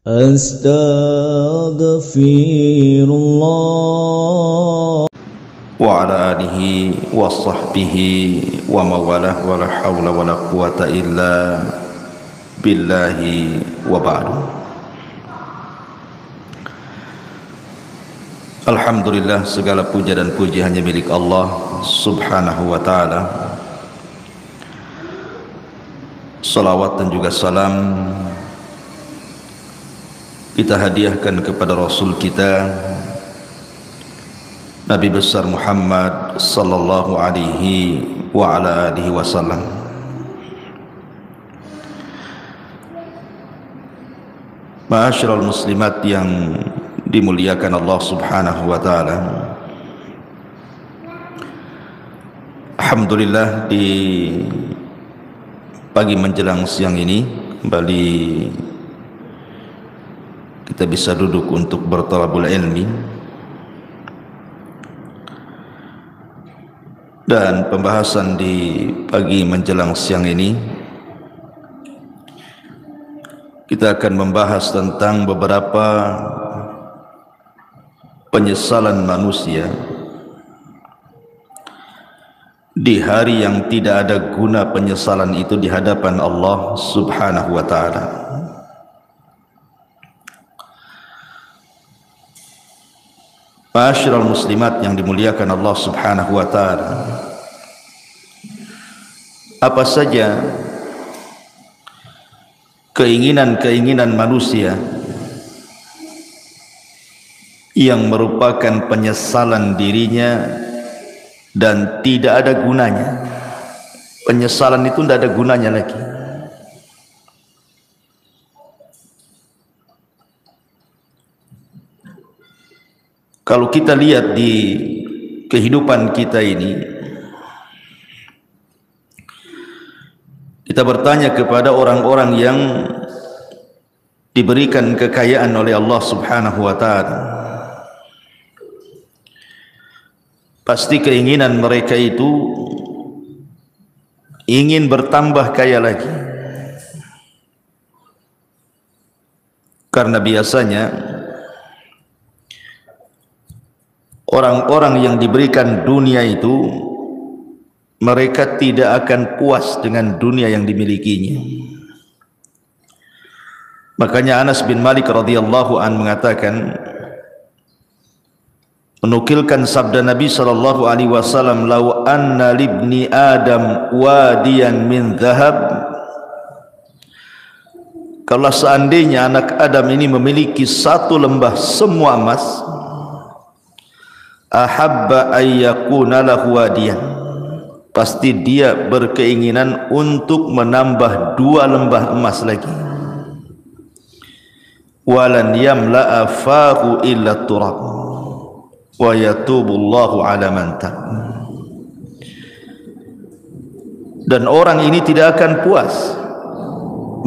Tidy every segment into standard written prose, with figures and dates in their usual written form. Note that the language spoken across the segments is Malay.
Astaghfirullah wa ala alihi wa sahbihi wa mawalah wa la hawla wa la quwata illa billahi wa ba'du. Alhamdulillah, segala puja dan puji hanya milik Allah subhanahu wa ta'ala. Salawat dan juga salam kita hadiahkan kepada Rasul kita Nabi besar Muhammad sallallahu alaihi wa ala alihi wasallam. Ma'asyiral muslimat yang dimuliakan Allah subhanahu wa ta'ala, alhamdulillah di pagi menjelang siang ini kembali kita bisa duduk untuk bertalabul ilmi, dan pembahasan di pagi menjelang siang ini kita akan membahas tentang beberapa penyesalan manusia di hari yang tidak ada guna penyesalan itu di hadapan Allah subhanahu wa ta'ala. Ma'asyiral muslimat yang dimuliakan Allah subhanahu wa ta'ala, apa saja keinginan-keinginan manusia yang merupakan penyesalan dirinya dan tidak ada gunanya. Penyesalan itu tidak ada gunanya lagi. Kalau kita lihat di kehidupan kita ini, kita bertanya kepada orang-orang yang diberikan kekayaan oleh Allah subhanahu wa ta'ala, pasti keinginan mereka itu ingin bertambah kaya lagi. Karena biasanya orang-orang yang diberikan dunia itu mereka tidak akan puas dengan dunia yang dimilikinya. Makanya Anas bin Malik radhiyallahu an mengatakan, menukilkan sabda Nabi sallallahu alaihi wasallam, "Lau anna libni Adam wadiyan min dhahab." Kalau seandainya anak Adam ini memiliki satu lembah semua emas, ahabba ayyakuna lahu wadiyan, pasti dia berkeinginan untuk menambah 2 lembah emas lagi. Walan yamla'a fahu illa turab wa yatubullahu ala man tab. Dan orang ini tidak akan puas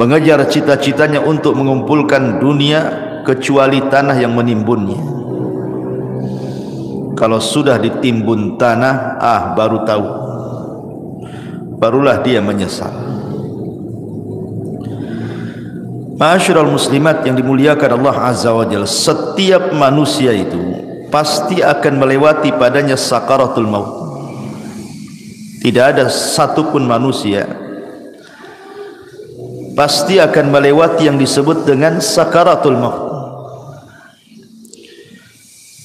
mengejar cita-citanya untuk mengumpulkan dunia kecuali tanah yang menimbunnya. Kalau sudah ditimbun tanah, baru tahu, barulah dia menyesal. Ma'asyiral muslimat yang dimuliakan Allah azza wa jalla, setiap manusia itu pasti akan melewati padanya sakaratul maut. Tidak ada satupun manusia pasti akan melewati yang disebut dengan sakaratul maut.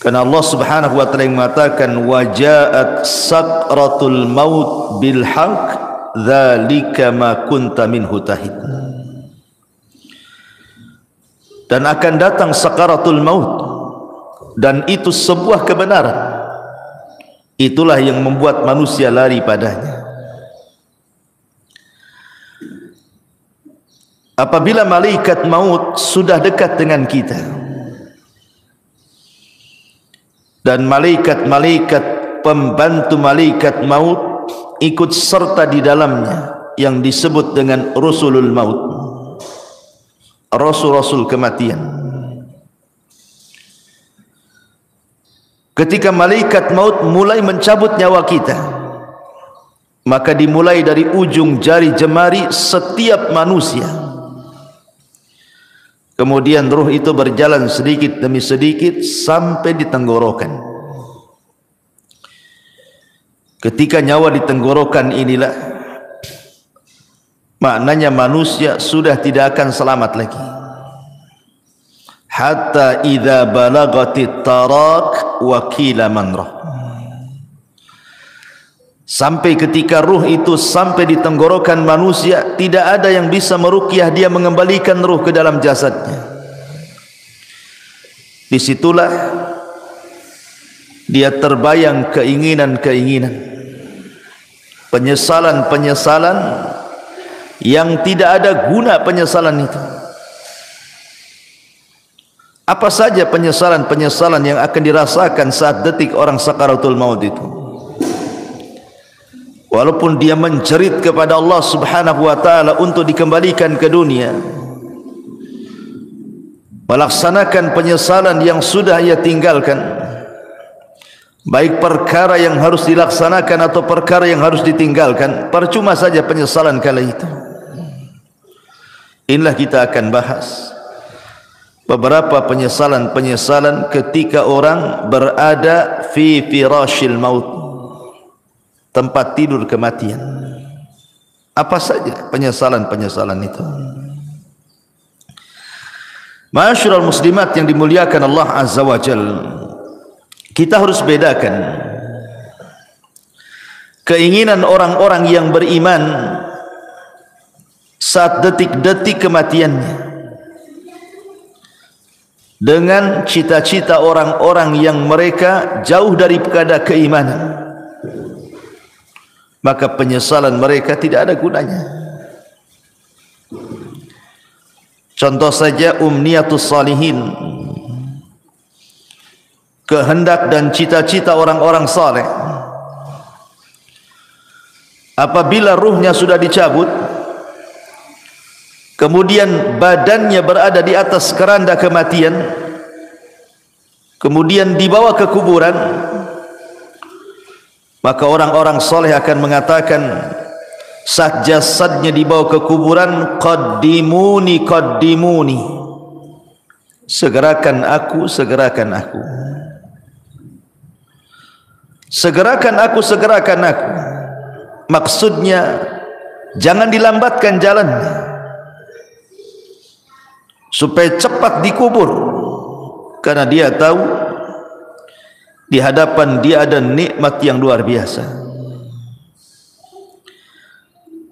Karena Allah subhanahu wa ta'ala mengatakan, wajaat sakratul maut bil haq dzalika ma kunta minhu tahid. Dan akan datang sakaratul maut, dan itu sebuah kebenaran. Itulah yang membuat manusia lari padanya. Apabila malaikat maut sudah dekat dengan kita, dan malaikat-malaikat pembantu malaikat maut ikut serta di dalamnya yang disebut dengan rusulul maut, rasul-rasul kematian. Ketika malaikat maut mulai mencabut nyawa kita, maka dimulai dari ujung jari jemari setiap manusia Kemudian ruh itu berjalan sedikit demi sedikit sampai di tenggorokan. Ketika nyawa di tenggorokan inilah, maknanya manusia sudah tidak akan selamat lagi. Hatta idza balagatit tarak wa qila man rah. Sampai ketika ruh itu sampai di tenggorokan manusia, tidak ada yang bisa meruqyah dia, mengembalikan ruh ke dalam jasadnya. Disitulah dia terbayang keinginan-keinginan, penyesalan-penyesalan yang tidak ada guna penyesalan itu. Apa saja penyesalan-penyesalan yang akan dirasakan saat detik orang sakaratul maut itu? Walaupun dia menjerit kepada Allah Subhanahu wa taala untuk dikembalikan ke dunia, melaksanakan penyesalan yang sudah ia tinggalkan, baik perkara yang harus dilaksanakan atau perkara yang harus ditinggalkan, percuma saja penyesalan kala itu. Inilah kita akan bahas beberapa penyesalan-penyesalan ketika orang berada fi firashil maut, tempat tidur kematian. Apa saja penyesalan-penyesalan itu? Ma'asyiral muslimat yang dimuliakan Allah Azza wa Jalla, kita harus bedakan keinginan orang-orang yang beriman saat detik-detik kematiannya dengan cita-cita orang-orang yang mereka jauh daripada keimanan. Maka penyesalan mereka tidak ada gunanya. Contoh saja umniyatus salihin, kehendak dan cita-cita orang-orang saleh. Apabila ruhnya sudah dicabut, kemudian badannya berada di atas keranda kematian, kemudian dibawa ke kuburan, maka orang-orang soleh akan mengatakan saat jasadnya dibawa ke kuburan, qaddimuni qaddimuni, segerakan aku, segerakan aku, segerakan aku, segerakan aku. Maksudnya jangan dilambatkan jalannya supaya cepat dikubur, karena dia tahu di hadapan dia ada nikmat yang luar biasa.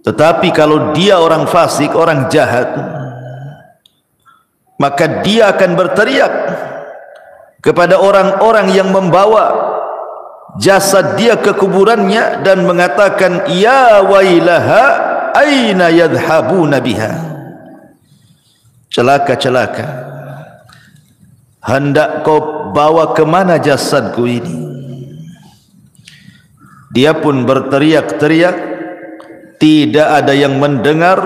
Tetapi kalau dia orang fasik, orang jahat, maka dia akan berteriak kepada orang-orang yang membawa jasad dia ke kuburannya dan mengatakan, ya wailaha aina yadhhabuna biha. Celaka, celaka, hendak kau bawa kemana jasadku ini? Dia pun berteriak-teriak, tidak ada yang mendengar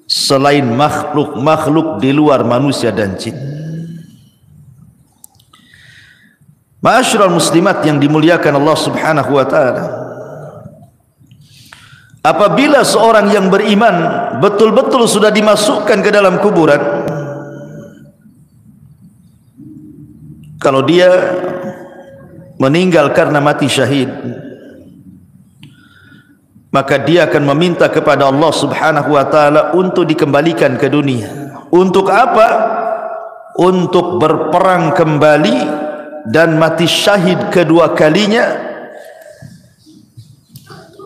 selain makhluk-makhluk di luar manusia dan jin. Ma'asyiral muslimat yang dimuliakan Allah Subhanahu wa taala, apabila seorang yang beriman betul-betul sudah dimasukkan ke dalam kuburan, kalau dia meninggal karena mati syahid, maka dia akan meminta kepada Allah Subhanahu wa taala untuk dikembalikan ke dunia. Untuk apa? Untuk berperang kembali dan mati syahid kedua kalinya,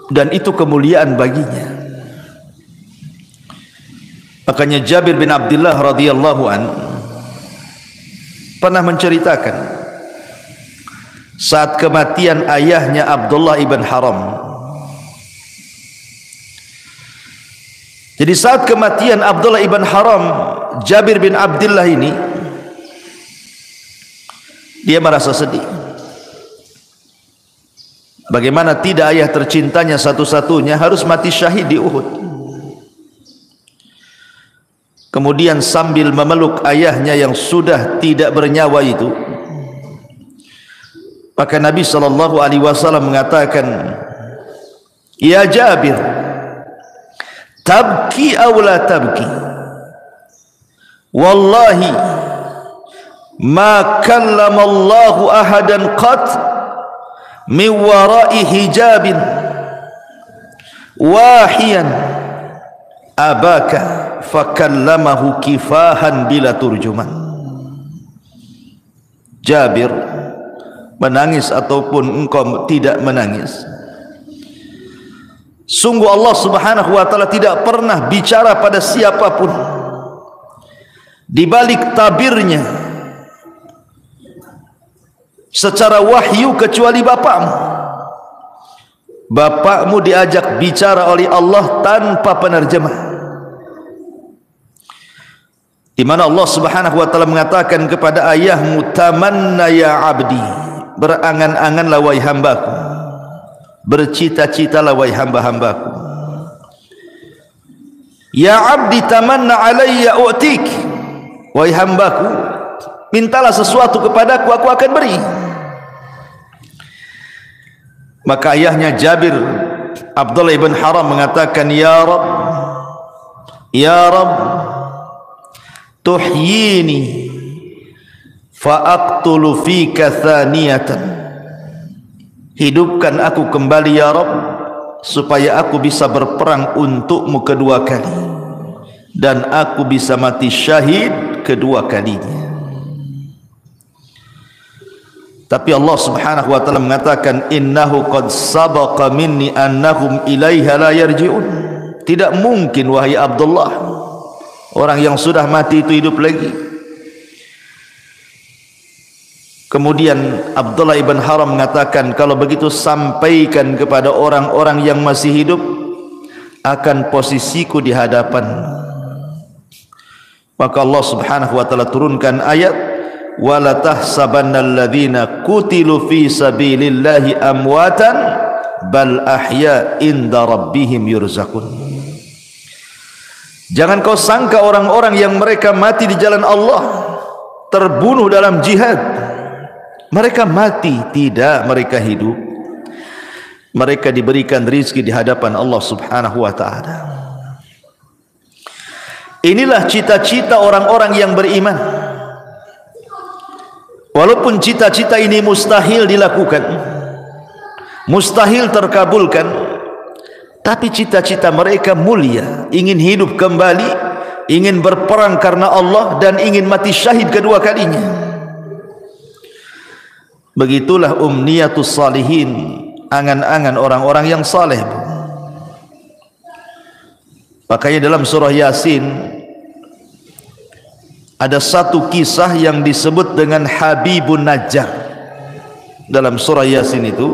dan itu kemuliaan baginya. Makanya Jabir bin Abdullah radhiyallahu anhu pernah menceritakan saat kematian ayahnya Abdullah ibn Haram. Jadi saat kematian Abdullah ibn Haram, Jabir bin Abdullah ini dia merasa sedih. Bagaimana tidak ayah tercintanya satu-satunya harus mati syahid di Uhud. Kemudian sambil memeluk ayahnya yang sudah tidak bernyawa itu, maka Nabi SAW mengatakan, ya Jabir, tabki aw la tabki, wallahi ma kallama Allahu ahadan qat min wara'i hijabin wahiyan abaka fakallamahu kifahan bila turjuman. Jabir, menangis ataupun engkau tidak menangis, sungguh Allah Subhanahu wa taala tidak pernah bicara pada siapapun di balik tabirnya secara wahyu kecuali bapakmu. Bapakmu diajak bicara oleh Allah tanpa penerjemah, di mana Allah Subhanahu wa taala mengatakan kepada ayahmu, tamanna ya abdi, berangan-anganlah wahai hambaku, bercita-citalah wahai hamba-hambaku. Ya abdi tamanna alayya u'tik, wahai hambaku, mintalah sesuatu kepadaku, aku akan beri. Maka ayahnya Jabir, Abdullah ibn Haram, mengatakan, ya Rabb, ya Rabb, tuhyini fa'aqtulu fika thaniyatan, hidupkan aku kembali ya Rabb, supaya aku bisa berperang untukmu kedua kali, dan aku bisa mati syahid kedua kalinya. Tapi Allah Subhanahu wa taala mengatakan, innahu qad sabaqa minni annahum ilaiha la yarji'un. Tidak mungkin wahai Abdullah, orang yang sudah mati itu hidup lagi. Kemudian Abdullah ibn Haram mengatakan, kalau begitu sampaikan kepada orang-orang yang masih hidup akan posisiku di hadapan. Maka Allah Subhanahu wa taala turunkan ayat, wala tahsabannal ladzina qutilu fi sabilillahi amwatan bal ahya inda rabbihim yurzaqun. Jangan kau sangka orang-orang yang mereka mati di jalan Allah, terbunuh dalam jihad, mereka mati. Tidak, mereka hidup. Mereka diberikan rizki di hadapan Allah Subhanahu wa ta'ala. Inilah cita-cita orang-orang yang beriman. Walaupun cita-cita ini mustahil dilakukan, mustahil terkabulkan, tapi cita-cita mereka mulia, ingin hidup kembali, ingin berperang karena Allah, dan ingin mati syahid kedua kalinya. Begitulah umniyatus salihin, angan-angan orang-orang yang saleh. Makanya dalam surah Yasin ada satu kisah yang disebut dengan Habibun Najjar. Dalam surah Yasin itu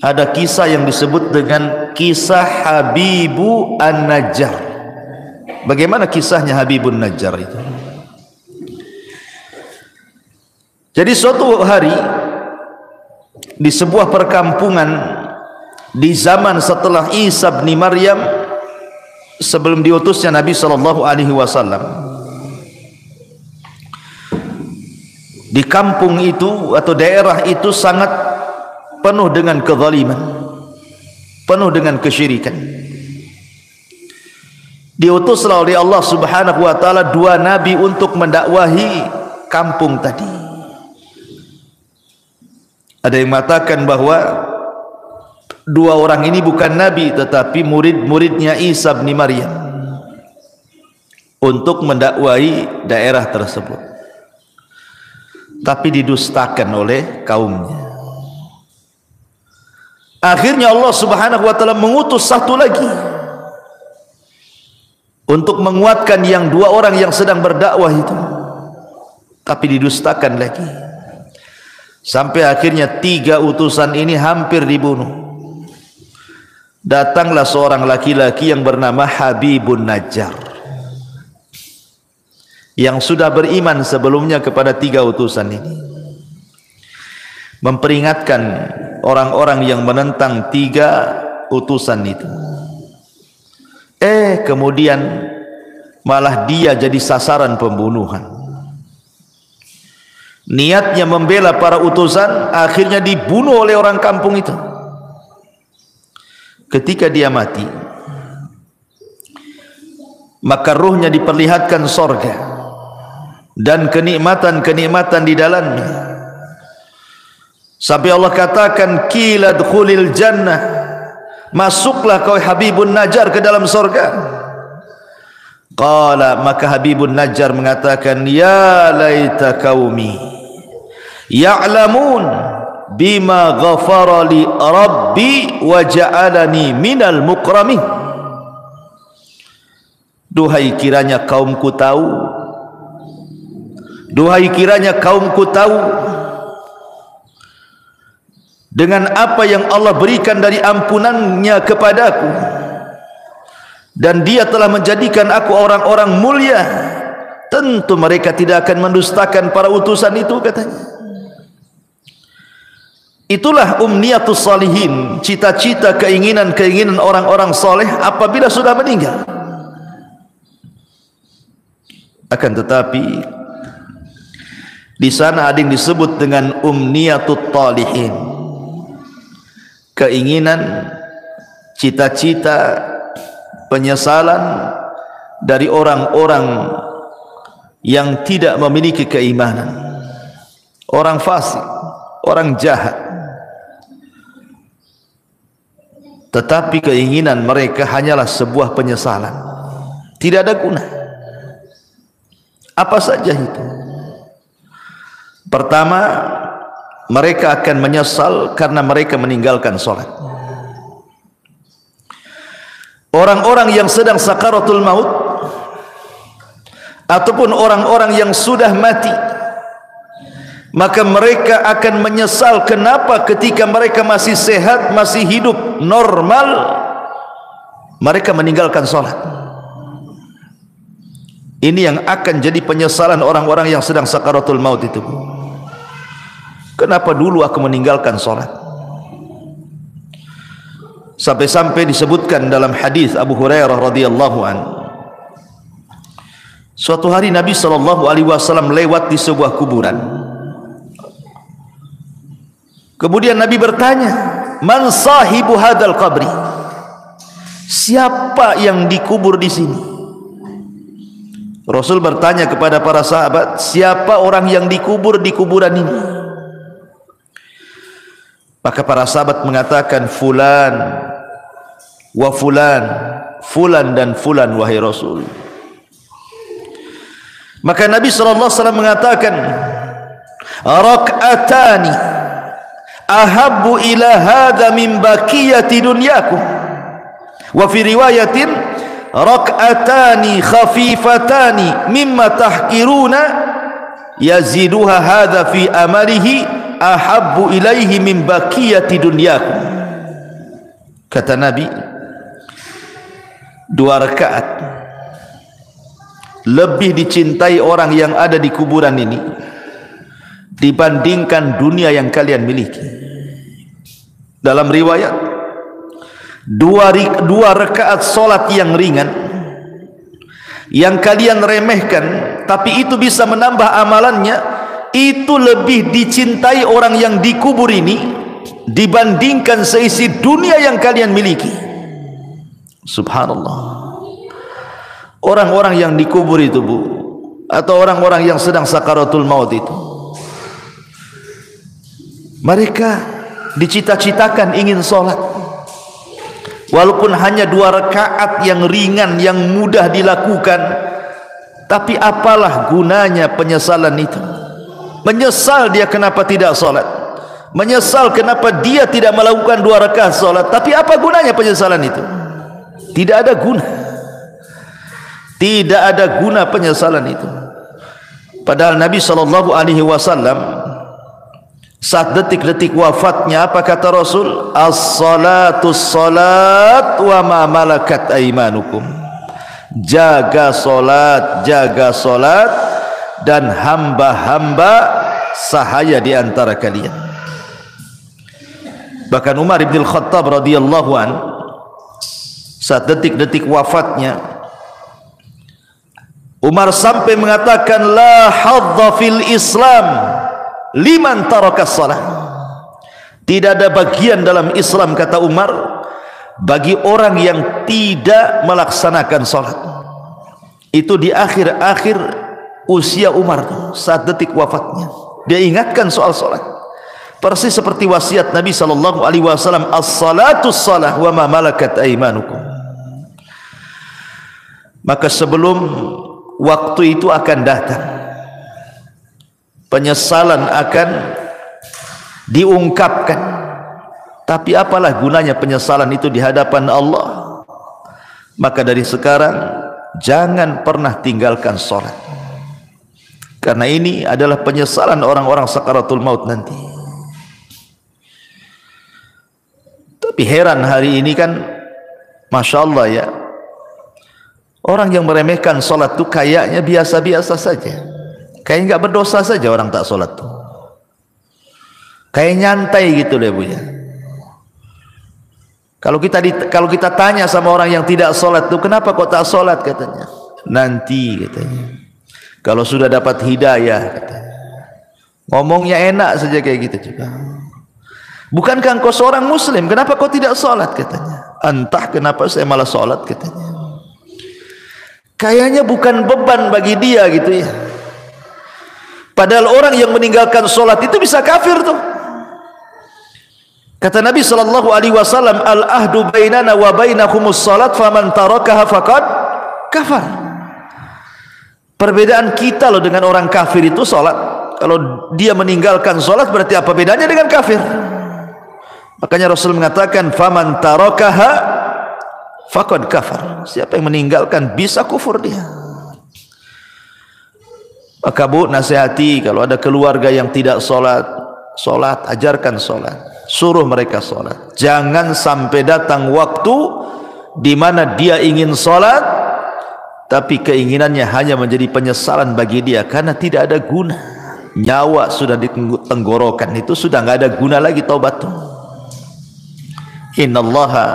ada kisah yang disebut dengan kisah Habibu An-Najjar. Bagaimana kisahnya Habibun Najjar itu? Jadi suatu hari di sebuah perkampungan di zaman setelah Isa bin Maryam, sebelum diutusnya Nabi SAW, di kampung itu atau daerah itu sangat penuh dengan kezaliman, penuh dengan kesyirikan. Diutuslah oleh Allah Subhanahu wa taala dua nabi untuk mendakwahi kampung tadi. Ada yang mengatakan bahwa dua orang ini bukan nabi tetapi murid-muridnya Isa bin Maryam untuk mendakwahi daerah tersebut, tapi didustakan oleh kaumnya. Akhirnya Allah Subhanahu wa taala mengutus satu lagi untuk menguatkan yang dua orang yang sedang berdakwah itu, tapi didustakan lagi, sampai akhirnya tiga utusan ini hampir dibunuh. Datanglah seorang laki-laki yang bernama Habibun Najjar, yang sudah beriman sebelumnya kepada tiga utusan ini, memperingatkan orang-orang yang menentang tiga utusan itu. Kemudian malah dia jadi sasaran pembunuhan. Niatnya membela para utusan, akhirnya dibunuh oleh orang kampung itu. Ketika dia mati, maka ruhnya diperlihatkan sorga dan kenikmatan-kenikmatan di dalamnya, sampai Allah katakan qila dkhulil jannah, masuklah kau Habibun Najjar ke dalam sorga. Qala, maka Habibun Najjar mengatakan, ya laita qaumi ya'lamun bima ghafara li rabbi wa ja'alani minal mukramin. Duhai kiranya kaumku tahu, duhai kiranya kaumku tahu dengan apa yang Allah berikan dari ampunannya kepadaku, dan dia telah menjadikan aku orang-orang mulia, tentu mereka tidak akan mendustakan para utusan itu, katanya. Itulah umniyatus salihin, cita-cita, keinginan-keinginan orang-orang soleh apabila sudah meninggal. Akan tetapi di sana ada yang disebut dengan umniyatut talihin, keinginan, cita-cita, penyesalan dari orang-orang yang tidak memiliki keimanan, orang fasik, orang jahat. Tetapi keinginan mereka hanyalah sebuah penyesalan, tidak ada guna. Apa saja itu? Pertama, mereka akan menyesal karena mereka meninggalkan sholat. Orang-orang yang sedang sakaratul maut ataupun orang-orang yang sudah mati, maka mereka akan menyesal kenapa ketika mereka masih sehat, masih hidup normal, mereka meninggalkan sholat. Ini yang akan jadi penyesalan orang-orang yang sedang sakaratul maut itu. Kenapa dulu aku meninggalkan sholat? Sampai-sampai disebutkan dalam hadis Abu Hurairah radhiyallahu an, suatu hari Nabi SAW lewat di sebuah kuburan. Kemudian Nabi bertanya, man sahibu hadal qabri, siapa yang dikubur di sini? Rasul bertanya kepada para sahabat, siapa orang yang dikubur di kuburan ini? Maka para sahabat mengatakan, fulan wa fulan, fulan dan fulan wahai Rasul. Maka Nabi SAW mengatakan, rak'atani ahabbu ila hadha min baqiyati dunyakum, wa fi riwayatin rak'atani khafifatani mimma tahqiruna yaziduha hadha fi amalihi ahabbu ilaihi min baqiyati dunyakum. Kata Nabi, 2 rakaat lebih dicintai orang yang ada di kuburan ini dibandingkan dunia yang kalian miliki. Dalam riwayat, 2 rakaat solat yang ringan yang kalian remehkan, tapi itu bisa menambah amalannya, itu lebih dicintai orang yang dikubur ini dibandingkan seisi dunia yang kalian miliki. Subhanallah. Orang-orang yang dikubur itu, Bu, atau orang-orang yang sedang sakaratul maut itu, mereka dicita-citakan ingin sholat, walaupun hanya 2 rakaat yang ringan, yang mudah dilakukan. Tapi apalah gunanya penyesalan itu? Menyesal dia kenapa tidak sholat, menyesal kenapa dia tidak melakukan 2 rakaat sholat. Tapi apa gunanya penyesalan itu? Tidak ada guna. Tidak ada guna penyesalan itu. Padahal Nabi SAW saat detik-detik wafatnya, apa kata Rasul? As-salatu salat wa ma malakat aimanukum. Jaga solat, jaga solat, dan hamba-hamba sahaya di antara kalian. Bahkan Umar bin Khattab radhiyallahu an, saat detik-detik wafatnya, Umar sampai mengatakan, la hadza fil Islam liman taraka salat. Tidak ada bagian dalam Islam, kata Umar, bagi orang yang tidak melaksanakan salat. Itu di akhir-akhir usia Umar, saat detik wafatnya, dia ingatkan soal salat. Persis seperti wasiat Nabi sallallahu alaihi wasallam, as-salatu shalah wa ma malakat aymanukum. Maka sebelum waktu itu akan datang, penyesalan akan diungkapkan. Tapi apalah gunanya penyesalan itu di hadapan Allah? Maka dari sekarang jangan pernah tinggalkan salat, karena ini adalah penyesalan orang-orang sakaratul maut nanti. Tapi heran hari ini kan, Masya Allah ya, orang yang meremehkan salat itu kayaknya biasa-biasa saja, kayak nggak berdosa saja orang tak salat tuh, kayak nyantai gitu deh Bu ya. Kalau kita tanya sama orang yang tidak sholat tuh, kenapa kok tak sholat, katanya, nanti katanya, kalau sudah dapat hidayah, katanya. Ngomongnya enak saja kayak gitu juga. Bukankah engkau seorang muslim, kenapa kau tidak sholat, katanya. Entah kenapa saya malah sholat, katanya. Kayaknya bukan beban bagi dia gitu ya. Padahal orang yang meninggalkan sholat itu bisa kafir tuh. Kata Nabi sallallahu alaihi wasallam, al-ahdu bainana wa bainakumus salat faman tarakaha faqad kafar. Perbedaan kita loh dengan orang kafir itu salat. Kalau dia meninggalkan salat berarti apa bedanya dengan kafir? Makanya Rasul mengatakan faman tarakaha faqad kafar. Siapa yang meninggalkan bisa kufur dia. Maka Bu, nasihati kalau ada keluarga yang tidak salat, ajarkan salat. Suruh mereka sholat. Jangan sampai datang waktu di mana dia ingin sholat, tapi keinginannya hanya menjadi penyesalan bagi dia, karena tidak ada guna. Nyawa sudah di tenggorokan, itu sudah nggak ada guna lagi taubat. Innallaha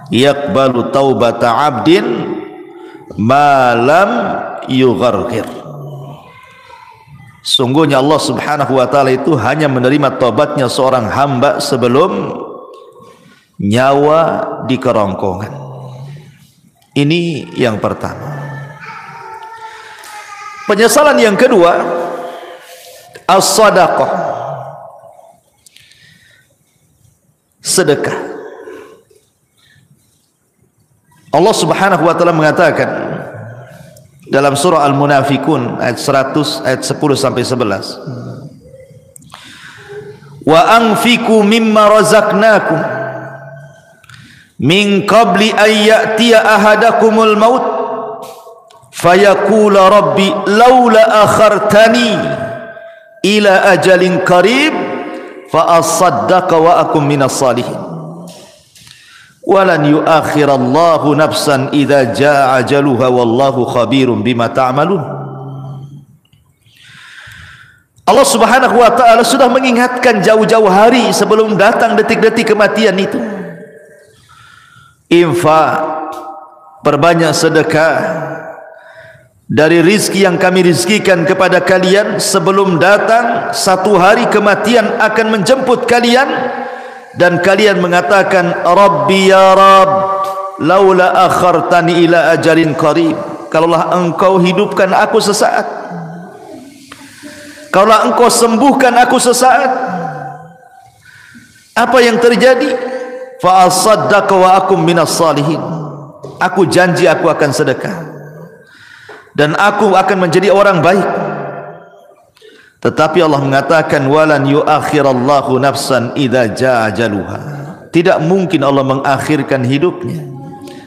yaqbalu taubata abdin ma lam yugharghir. Sungguhnya Allah subhanahu wa ta'ala itu hanya menerima taubatnya seorang hamba sebelum nyawa di kerongkongan. Ini yang pertama. Penyesalan yang kedua, as-sadaqah, sedekah. Allah subhanahu wa ta'ala mengatakan dalam surah Al-Munafikun ayat 100, ayat 10 sampai 11. Wa anfiqu mimma razaqnakum min qabli an ya'tiya ahadakumul maut fayaqula rabbi laula akhartani ila ajalin qarib fa asaddaqa wa akum minas salihin. Walan yuakhirallahu nafsan idza jaa ajaluha wallahu khabirum bima ta'malun. Allah subhanahu wa ta'ala sudah mengingatkan jauh-jauh hari sebelum datang detik-detik kematian itu. Infak, perbanyak sedekah dari rizki yang kami rizkikan kepada kalian sebelum datang satu hari kematian akan menjemput kalian. Dan kalian mengatakan, Rabbi ya Rabb, laula akhartani ila ajalin qarib. Kalaulah engkau hidupkan aku sesaat, kalaulah engkau sembuhkan aku sesaat, apa yang terjadi? Fa asaddaqa wa akum minas salihin. Aku janji aku akan sedekah dan aku akan menjadi orang baik. Tetapi Allah mengatakan walan yuakhirallahu nafsan idza jaa ajaluha. Tidak mungkin Allah mengakhirkan hidupnya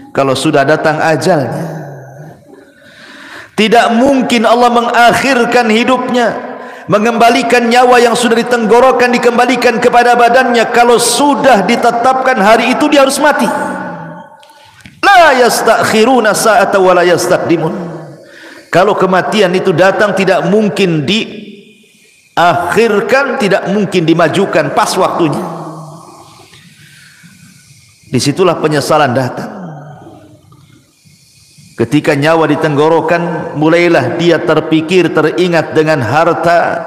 kalau sudah datang ajalnya. Tidak mungkin Allah mengakhirkan hidupnya, mengembalikan nyawa yang sudah ditenggorokan dikembalikan kepada badannya kalau sudah ditetapkan hari itu dia harus mati. La yastakhiruna sa'ata wa la yastaqdimun. Kalau kematian itu datang tidak mungkin diakhirkan, tidak mungkin dimajukan pas waktunya. Disitulah penyesalan datang. Ketika nyawa ditenggorokan, mulailah dia terpikir, teringat dengan harta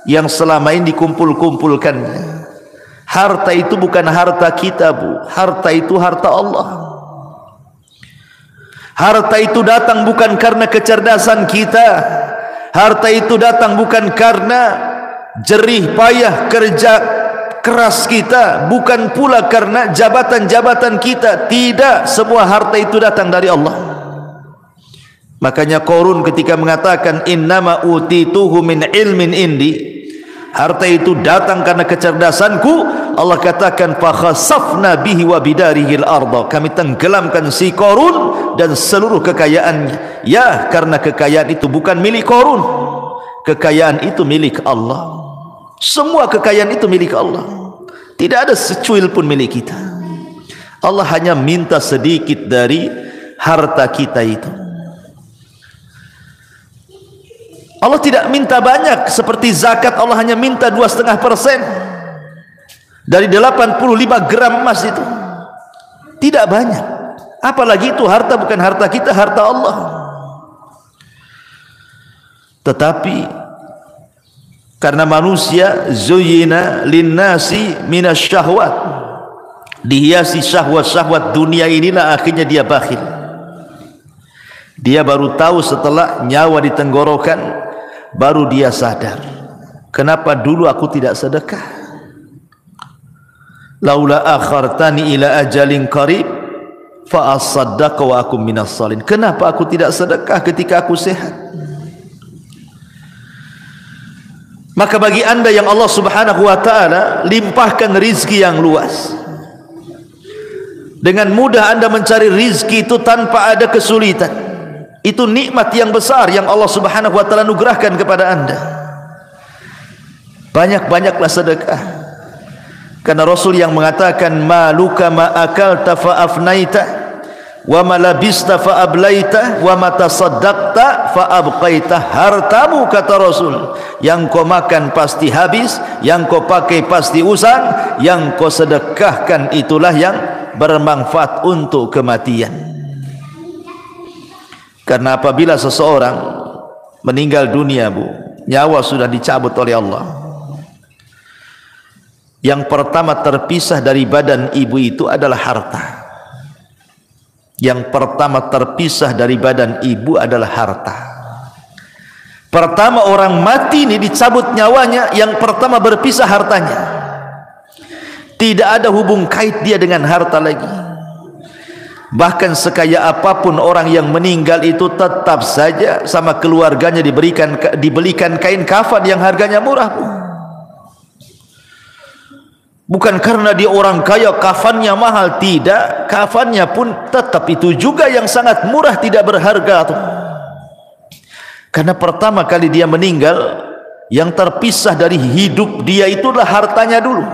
yang selama ini dikumpul-kumpulkannya. Harta itu bukan harta kita, Bu. Harta itu harta Allah. Harta itu datang bukan karena kecerdasan kita. Harta itu datang bukan karena jerih payah kerja keras kita, bukan pula karena jabatan-jabatan kita. Tidak, semua harta itu datang dari Allah. Makanya Qarun ketika mengatakan innama utituhu min ilmin indi, harta itu datang karena kecerdasanku, Allah katakan fa khasafna bihi wa bidarihil arda, kami tenggelamkan si Qarun dan seluruh kekayaannya. Ya, karena kekayaan itu bukan milik Qarun, kekayaan itu milik Allah. Semua kekayaan itu milik Allah, tidak ada secuil pun milik kita. Allah hanya minta sedikit dari harta kita itu. Allah tidak minta banyak seperti zakat. Allah hanya minta 2,5% dari 85 gram emas itu. Tidak banyak. Apalagi itu harta bukan harta kita, harta Allah. Tetapi karena manusia zuyyina linnasi minasyahwat, dihiasi syahwat-syahwat dunia inilah, akhirnya dia bakhil. Dia baru tahu setelah nyawa di tenggorokan, baru dia sadar, kenapa dulu aku tidak sedekah? Laula akhartani ila ajalin qarib fa asaddaqa wa akum minas salihin. Kenapa aku tidak sedekah ketika aku sehat? Maka bagi anda yang Allah subhanahu wa ta'ala limpahkan rizki yang luas, dengan mudah anda mencari rizki itu tanpa ada kesulitan. Itu nikmat yang besar yang Allah subhanahu wa ta'ala anugerahkan kepada anda. Banyak-banyaklah sedekah, karena Rasul yang mengatakan maluka ma akalta fa afnaita wa ma labista fa ablaita wa ma tasaddaqta fa abqaita. Hartamu, kata Rasul, yang kau makan pasti habis, yang kau pakai pasti usang, yang kau sedekahkan itulah yang bermanfaat untuk kematian. Karena apabila seseorang meninggal dunia, Bu, nyawa sudah dicabut oleh Allah, yang pertama terpisah dari badan ibu itu adalah harta. Yang pertama terpisah dari badan ibu adalah harta. Pertama orang mati ini dicabut nyawanya, yang pertama berpisah hartanya. Tidak ada hubung kait dia dengan harta lagi. Bahkan sekaya apapun orang yang meninggal itu, tetap saja sama keluarganya dibelikan kain kafan yang harganya murah, Bu. Bukan karena dia orang kaya kafannya mahal, tidak. Kafannya pun tetap itu juga yang sangat murah, tidak berharga tuh. Karena pertama kali dia meninggal, yang terpisah dari hidup dia itulah hartanya dulu.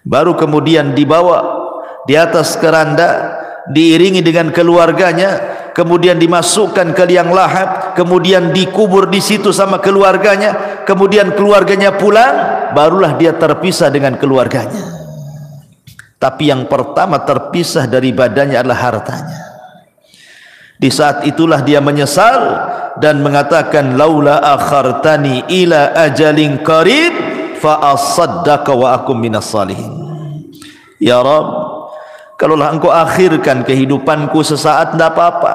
Baru kemudian dibawa di atas keranda, diiringi dengan keluarganya, kemudian dimasukkan ke liang lahat, kemudian dikubur di situ sama keluarganya, kemudian keluarganya pulang, barulah dia terpisah dengan keluarganya. Tapi yang pertama terpisah dari badannya adalah hartanya. Di saat itulah dia menyesal dan mengatakan laula akhartani ila ajalin qarib fa asaddaqa wa akum minas salihin. Ya Rabb, kalaulah engkau akhirkan kehidupanku sesaat, tidak apa-apa,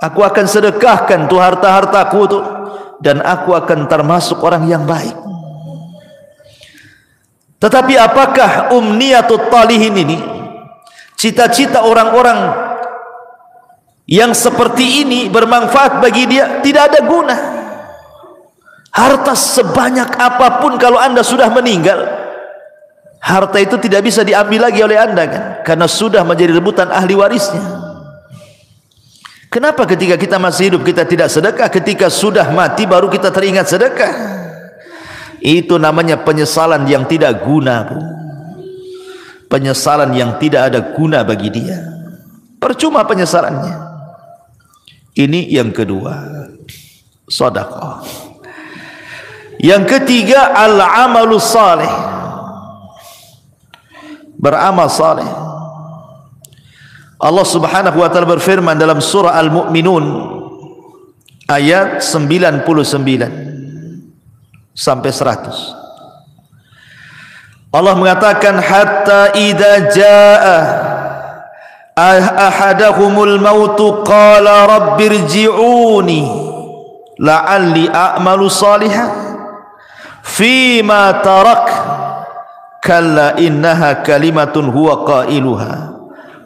aku akan sedekahkan tuh harta-hartaku tuh, dan aku akan termasuk orang yang baik. Tetapi apakah umniyatut talihin ini, cita-cita orang-orang yang seperti ini bermanfaat bagi dia? Tidak ada guna. Harta sebanyak apapun kalau anda sudah meninggal, harta itu tidak bisa diambil lagi oleh anda, kan? Karena sudah menjadi rebutan ahli warisnya. Kenapa ketika kita masih hidup kita tidak sedekah? Ketika sudah mati baru kita teringat sedekah. Itu namanya penyesalan yang tidak guna, Bu. Penyesalan yang tidak ada guna bagi dia. Percuma penyesalannya. Ini yang kedua, sedekah. Yang ketiga, al-amalus salih, beramal saleh. Allah subhanahu wa ta'ala berfirman dalam surah Al-Mu'minun ayat 99 sampai 100. Allah mengatakan hatta idza jaa ahadahumul mautu qala rabbirji'uni la'alli a'malu salihan fima tarak kalla innaha kalimatun huwa qailuha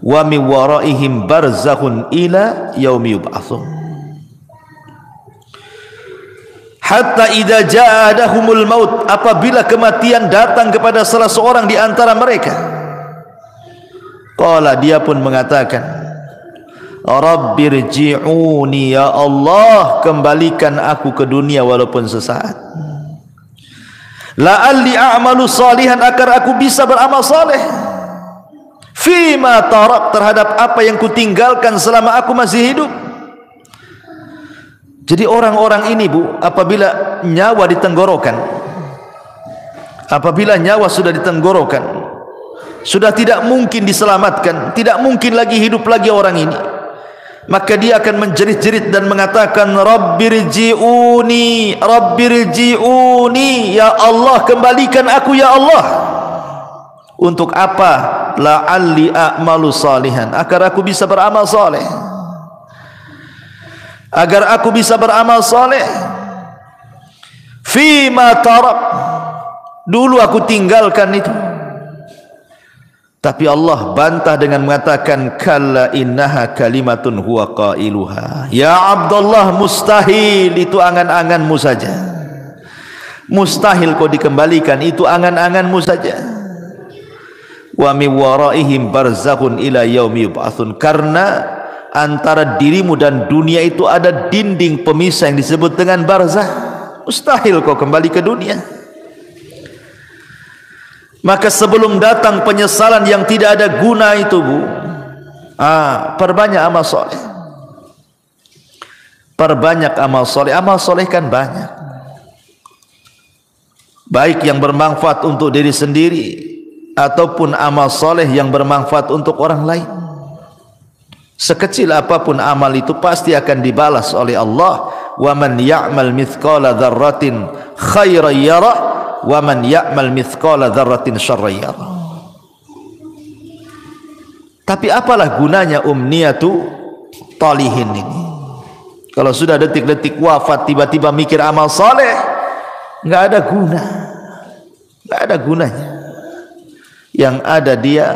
wa min waraihim barzakhun ila yaumi yub'atsun. Hatta idza ja'adahumul maut, apabila kematian datang kepada salah seorang di antara mereka, qala, dia pun mengatakan, rabbirji'uni, ya Allah, kembalikan aku ke dunia walaupun sesaat, la'alli a'malu salihan, agar aku bisa beramal saleh, fima tarak, terhadap apa yang kutinggalkan selama aku masih hidup. Jadi orang-orang ini, Bu, apabila nyawa di tenggorokan, apabila nyawa sudah di tenggorokan, sudah tidak mungkin diselamatkan, tidak mungkin lagi hidup lagi orang ini, maka dia akan menjerit-jerit dan mengatakan, rabbirji'uni, rabbirji'uni, ya Allah, kembalikan aku ya Allah. Untuk apa? La'alli a'malu salihan, agar aku bisa beramal saleh, agar aku bisa beramal saleh. Fima tarak, dulu aku tinggalkan itu. Tapi Allah bantah dengan mengatakan, kalla innaha kalimatun huwa qailuha. Ya Abdullah, mustahil, itu angan-anganmu saja. Mustahil kau dikembalikan, itu angan-anganmu saja. Wa min waraihim barzakhun ila yaumi yub'atsun, karena antara dirimu dan dunia itu ada dinding pemisah yang disebut dengan barzah. Mustahil kau kembali ke dunia. Maka sebelum datang penyesalan yang tidak ada guna itu, Bu, perbanyak amal soleh, perbanyak amal soleh. Amal soleh kan banyak, baik yang bermanfaat untuk diri sendiri ataupun amal soleh yang bermanfaat untuk orang lain. Sekecil apapun amal itu pasti akan dibalas oleh Allah. Wa man ya'mal mithqala dzarratin khairan yara wa man ya'mal mithqala dzarratin syarran yara. Tapi apalah gunanya umniyatu talihin ini? Kalau sudah detik-detik wafat tiba-tiba mikir amal saleh, enggak ada guna, enggak ada gunanya. Yang ada dia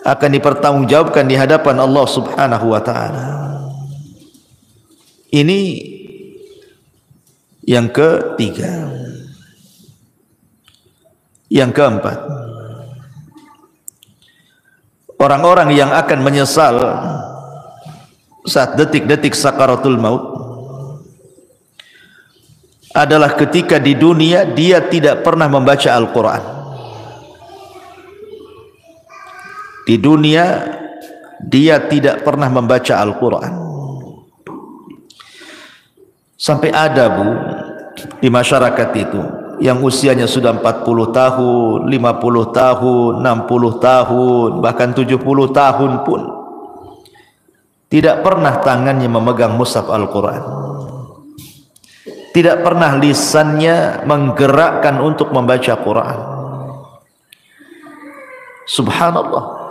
akan dipertanggungjawabkan di hadapan Allah Subhanahu wa taala. Ini yang ketiga. Yang keempat, orang-orang yang akan menyesal saat detik-detik sakaratul maut adalah ketika di dunia dia tidak pernah membaca Al-Quran. Di dunia dia tidak pernah membaca Al-Quran. Sampai ada, Bu, di masyarakat itu yang usianya sudah 40 tahun, 50 tahun, 60 tahun, bahkan 70 tahun pun tidak pernah tangannya memegang mushaf Al-Quran, tidak pernah lisannya menggerakkan untuk membaca Quran. Subhanallah.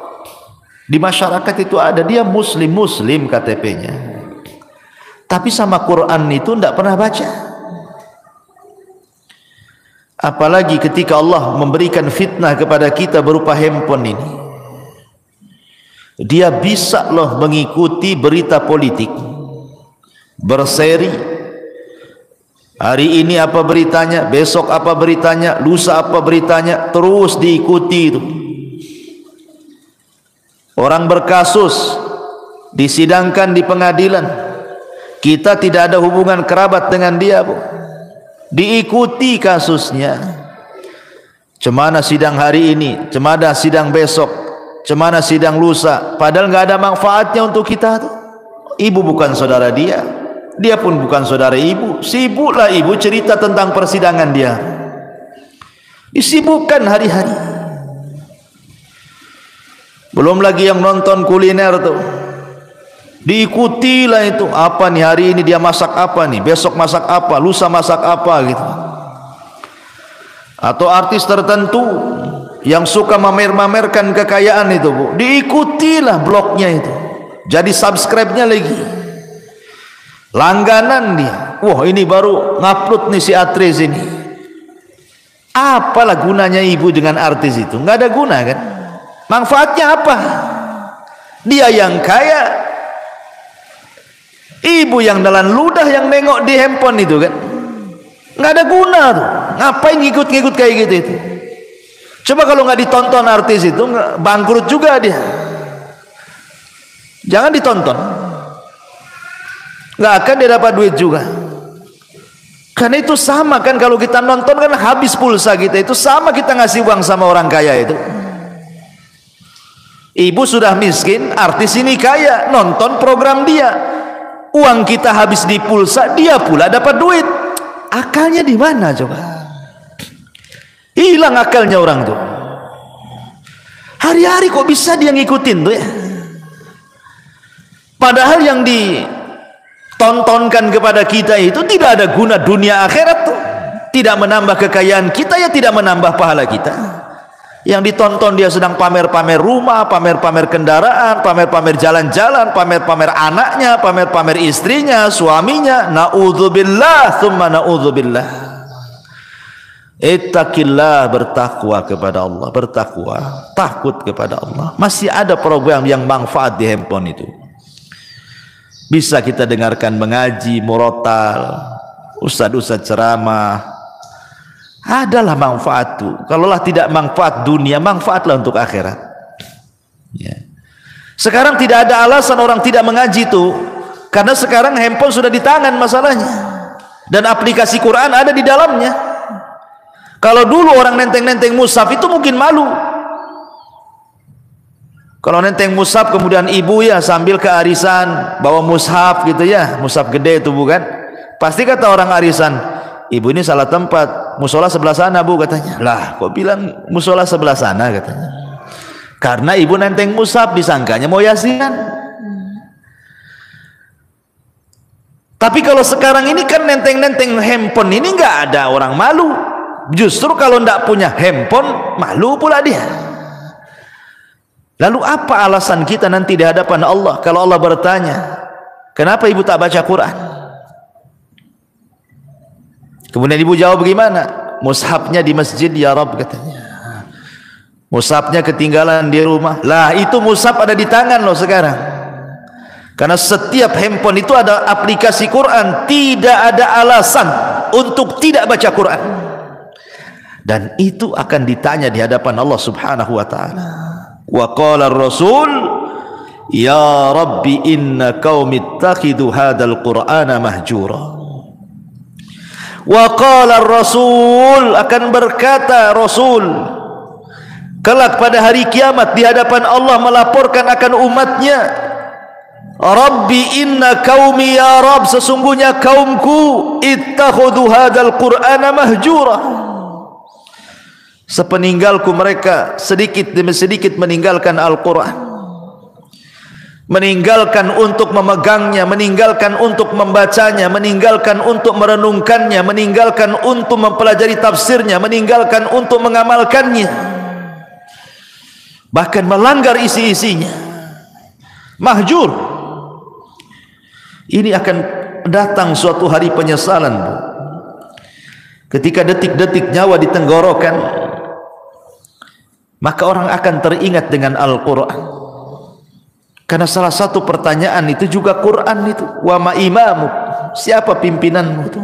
Di masyarakat itu ada, dia muslim KTP-nya, tapi sama Quran itu tidak pernah baca. Apalagi ketika Allah memberikan fitnah kepada kita berupa handphone ini, dia bisa loh mengikuti berita politik, berseri. Hari ini apa beritanya, besok apa beritanya, lusa apa beritanya, terus diikuti itu. Orang berkasus disidangkan di pengadilan, kita tidak ada hubungan kerabat dengan dia, Bu, diikuti kasusnya. Cemana sidang hari ini, cemana sidang besok, cemana sidang lusa, padahal nggak ada manfaatnya untuk kita tuh. Ibu bukan saudara dia, dia pun bukan saudara ibu. Sibuklah ibu cerita tentang persidangan dia, disibukkan hari-hari. Belum lagi yang nonton kuliner tuh, diikutilah itu. Apa nih hari ini dia masak apa nih, besok masak apa, lusa masak apa gitu. Atau artis tertentu yang suka mamer-mamerkan kekayaan itu, Bu, diikutilah blognya itu, jadi subscribe-nya lagi, langganan dia. Wah, ini baru ngupload nih si artis ini. Apalah gunanya ibu dengan artis itu? Nggak ada guna kan? Manfaatnya apa? Dia yang kaya, ibu yang nelan ludah yang nengok di handphone itu kan, nggak ada guna tuh. Ngapain ngikut-ngikut kayak gitu itu? Coba kalau nggak ditonton artis itu, bangkrut juga dia. Jangan ditonton, nggak akan dia dapat duit juga. Karena itu sama kan, kalau kita nonton kan habis pulsa kita, itu sama kita ngasih uang sama orang kaya itu. Ibu sudah miskin, artis ini kaya, nonton program dia, uang kita habis di pulsa, dia pula dapat duit. Akalnya di mana coba? Hilang akalnya orang tuh. Hari-hari kok bisa dia ngikutin tuh ya? Padahal yang ditontonkan kepada kita itu tidak ada guna dunia akhirat tuh. Tidak menambah kekayaan kita, ya tidak menambah pahala kita. Yang ditonton dia sedang pamer-pamer rumah, pamer-pamer kendaraan, pamer-pamer jalan-jalan, pamer-pamer anaknya, pamer-pamer istrinya, suaminya. Na'udzubillah, thumma na'udzubillah. Ittaqillah, bertakwa kepada Allah, bertakwa, takut kepada Allah. Masih ada program yang manfaat di handphone itu. Bisa kita dengarkan mengaji, murotal, ustadz-ustadz ceramah. Adalah manfaat itu. Kalaulah tidak manfaat dunia, manfaatlah untuk akhirat. Ya. Sekarang tidak ada alasan orang tidak mengaji itu, karena sekarang handphone sudah di tangan masalahnya, dan aplikasi Quran ada di dalamnya. Kalau dulu orang nenteng-nenteng mushaf itu mungkin malu. Kalau nenteng mushaf kemudian ibu ya sambil ke arisan bawa mushaf gitu ya, mushaf gede itu bukan? Pasti kata orang arisan, ibu ini salah tempat, musola sebelah sana Bu katanya. Lah kok bilang musola sebelah sana katanya? Karena ibu nenteng mushaf, disangkanya mau yasinan. Tapi kalau sekarang ini kan nenteng-nenteng handphone ini nggak ada orang malu. Justru kalau tidak punya handphone malu pula dia. Lalu apa alasan kita nanti di hadapan Allah kalau Allah bertanya, kenapa ibu tak baca Quran? Kemudian ibu jawab bagaimana? Mushafnya di masjid ya Rabb katanya. Mushafnya ketinggalan di rumah. Lah itu mushaf ada di tangan loh sekarang. Karena setiap handphone itu ada aplikasi Quran. Tidak ada alasan untuk tidak baca Quran. Dan itu akan ditanya di hadapan Allah Subhanahu wa taala. Wa qala ar-rasul ya rabbi inna qaumi ittakhidhu hadzal qur'ana mahjura. Wa qala ar-rasul, akan berkata Rasul kelak pada hari kiamat di hadapan Allah melaporkan akan umatnya, Rabbi inna qaumi ya Rabb, sesungguhnya kaumku ittakhadhu hadzal qur'ana mahjura. Sepeninggalku mereka sedikit demi sedikit meninggalkan Al-Quran, meninggalkan untuk memegangnya, meninggalkan untuk membacanya, meninggalkan untuk merenungkannya, meninggalkan untuk mempelajari tafsirnya, meninggalkan untuk mengamalkannya, bahkan melanggar isi-isinya. Mahjur. Ini akan datang suatu hari penyesalan, Bu. Ketika detik-detik nyawa di tenggorokan, maka orang akan teringat dengan Al-Quran. Karena salah satu pertanyaan itu juga Quran itu. Wa ma imamu, siapa pimpinanmu itu?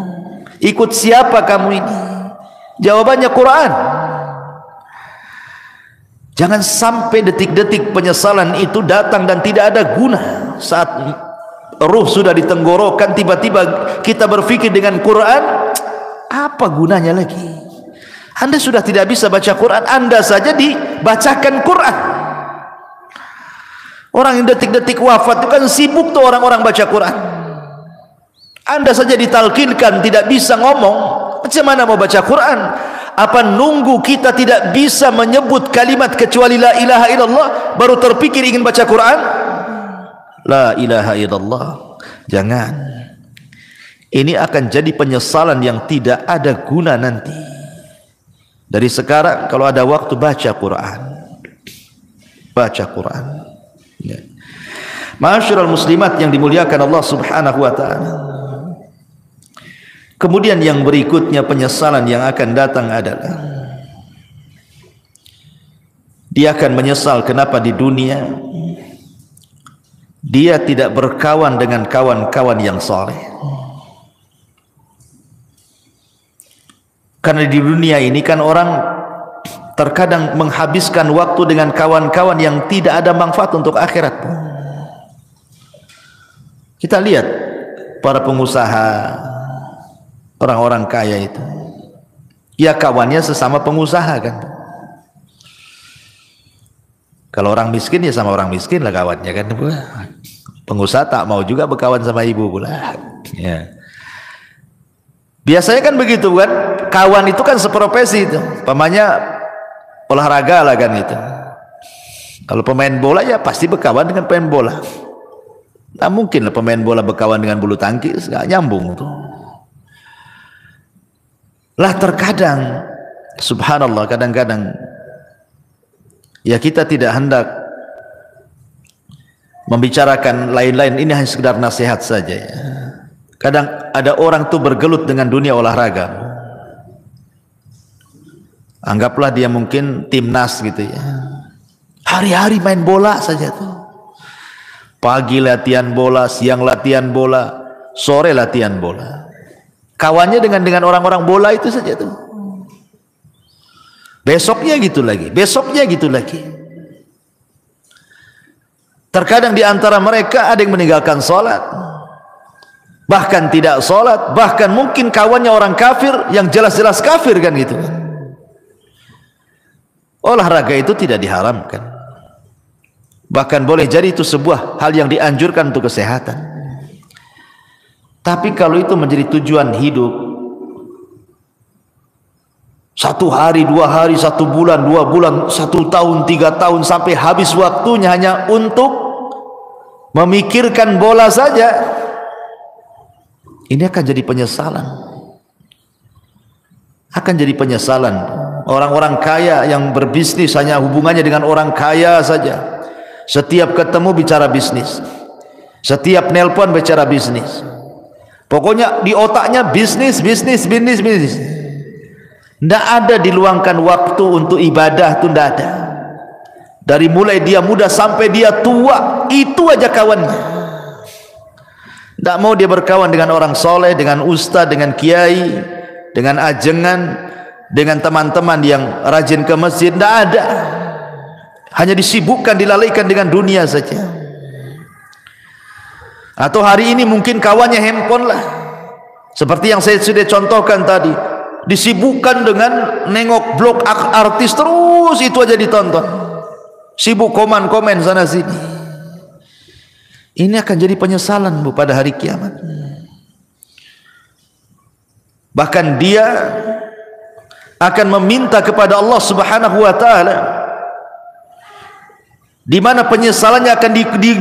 Ikut siapa kamu ini? Jawabannya Quran. Jangan sampai detik-detik penyesalan itu datang dan tidak ada guna. Saat ruh sudah di tenggorokan, tiba-tiba kita berpikir dengan Quran, apa gunanya lagi? Anda sudah tidak bisa baca Quran, Anda saja dibacakan Quran. Orang yang detik-detik wafat itu kan sibuk tuh orang-orang baca Quran. Anda saja ditalkinkan tidak bisa ngomong, macam mana mau baca Quran? Apa nunggu kita tidak bisa menyebut kalimat kecuali la ilaha illallah baru terpikir ingin baca Quran? La ilaha illallah. Jangan. Ini akan jadi penyesalan yang tidak ada guna nanti. Dari sekarang kalau ada waktu baca Quran. Baca Quran. Ya. Ma'asyiral muslimat yang dimuliakan Allah Subhanahu wa taala. Kemudian yang berikutnya penyesalan yang akan datang adalah dia akan menyesal kenapa di dunia dia tidak berkawan dengan kawan-kawan yang saleh. Karena di dunia ini kan orang terkadang menghabiskan waktu dengan kawan-kawan yang tidak ada manfaat untuk akhirat. Kita lihat para pengusaha, orang-orang kaya itu, ya kawannya sesama pengusaha kan. Kalau orang miskin ya sama orang miskin lah kawannya kan. Pengusaha tak mau juga berkawan sama ibu pula. Ya. Biasanya kan begitu kan, kawan itu kan seprofesi itu, pamannya olahraga lah kan itu. Kalau pemain bola ya pasti berkawan dengan pemain bola. Tak mungkin lah pemain bola berkawan dengan bulu tangkis, nggak nyambung tuh. Lah terkadang, subhanallah, kadang-kadang ya kita tidak hendak membicarakan lain-lain, ini hanya sekedar nasihat saja ya. Kadang ada orang tuh bergelut dengan dunia olahraga. Anggaplah dia mungkin timnas gitu ya. Hari-hari main bola saja tuh. Pagi latihan bola, siang latihan bola, sore latihan bola. Kawannya dengan orang-orang bola itu saja tuh. Besoknya gitu lagi, besoknya gitu lagi. Terkadang di antara mereka ada yang meninggalkan sholat, bahkan tidak sholat, bahkan mungkin kawannya orang kafir yang jelas-jelas kafir kan gitu. Olahraga itu tidak diharamkan, bahkan boleh jadi itu sebuah hal yang dianjurkan untuk kesehatan. Tapi kalau itu menjadi tujuan hidup, 1 hari, 2 hari, 1 bulan, 2 bulan, 1 tahun, 3 tahun, sampai habis waktunya hanya untuk memikirkan bola saja, ini akan jadi penyesalan. Akan jadi penyesalan. Orang-orang kaya yang berbisnis hanya hubungannya dengan orang kaya saja. Setiap ketemu bicara bisnis, setiap nelpon bicara bisnis. Pokoknya di otaknya bisnis, bisnis, bisnis, bisnis. Tidak ada diluangkan waktu untuk ibadah, itu tidak ada. Dari mulai dia muda sampai dia tua, itu aja kawannya. Tak mau dia berkawan dengan orang soleh, dengan ustaz, dengan kiai, dengan ajengan, dengan teman-teman yang rajin ke masjid. Tak ada. Hanya disibukkan, dilalaikan dengan dunia saja. Atau hari ini mungkin kawannya handphone lah, seperti yang saya sudah contohkan tadi. Disibukkan dengan nengok blog artis, terus itu aja ditonton. Sibuk komen-komen sana sini. Ini akan jadi penyesalan bu pada hari kiamat. Bahkan dia akan meminta kepada Allah Subhanahu wa taala, di mana penyesalannya akan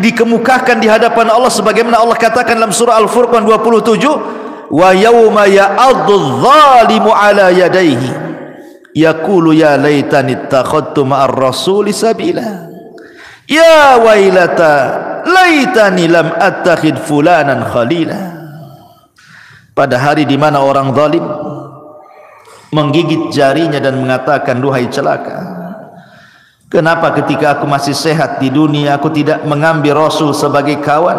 dikemukakan di hadapan Allah, sebagaimana Allah katakan dalam surah Al-Furqan 27, wa yauma ya'addu adh-dhalimu 'ala yadayhi yaqulu ya laitani ittakhadtu ma'ar rasuli sabila ya wailata laitani lam attakhid fulanan khalila. Pada hari di mana orang zalim menggigit jarinya dan mengatakan, duhai celaka, kenapa ketika aku masih sehat di dunia aku tidak mengambil Rasul sebagai kawan?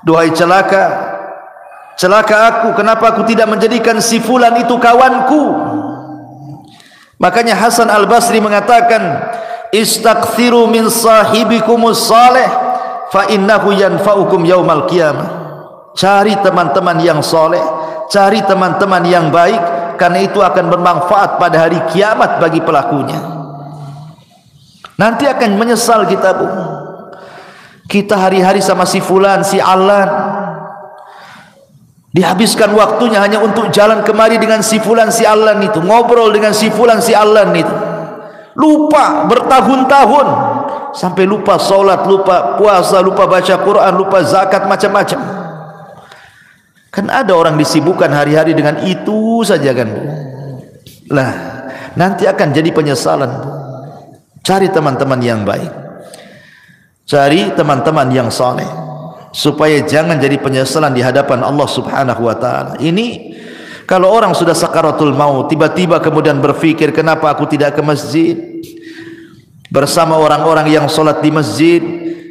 Duhai celaka, celaka aku, kenapa aku tidak menjadikan si fulan itu kawanku? Makanya Hasan Al-Basri mengatakan, istakthiru min sahibikumus salih fa innahu yanfa'ukum yaumal qiyamah. Cari teman-teman yang soleh, cari teman-teman yang baik, karena itu akan bermanfaat pada hari kiamat bagi pelakunya. Nanti akan menyesal kita bu. Kita hari-hari sama si fulan, si alan, dihabiskan waktunya hanya untuk jalan kemari dengan si fulan, si alan itu, ngobrol dengan si fulan, si alan itu, lupa bertahun-tahun, sampai lupa sholat, lupa puasa, lupa baca Quran, lupa zakat, macam-macam. Kan ada orang disibukkan hari-hari dengan itu saja kan. Lah, nanti akan jadi penyesalan. Cari teman-teman yang baik, cari teman-teman yang saleh, supaya jangan jadi penyesalan di hadapan Allah Subhanahu wa taala. Ini kalau orang sudah sakaratul maut, tiba-tiba kemudian berpikir, kenapa aku tidak ke masjid bersama orang-orang yang salat di masjid?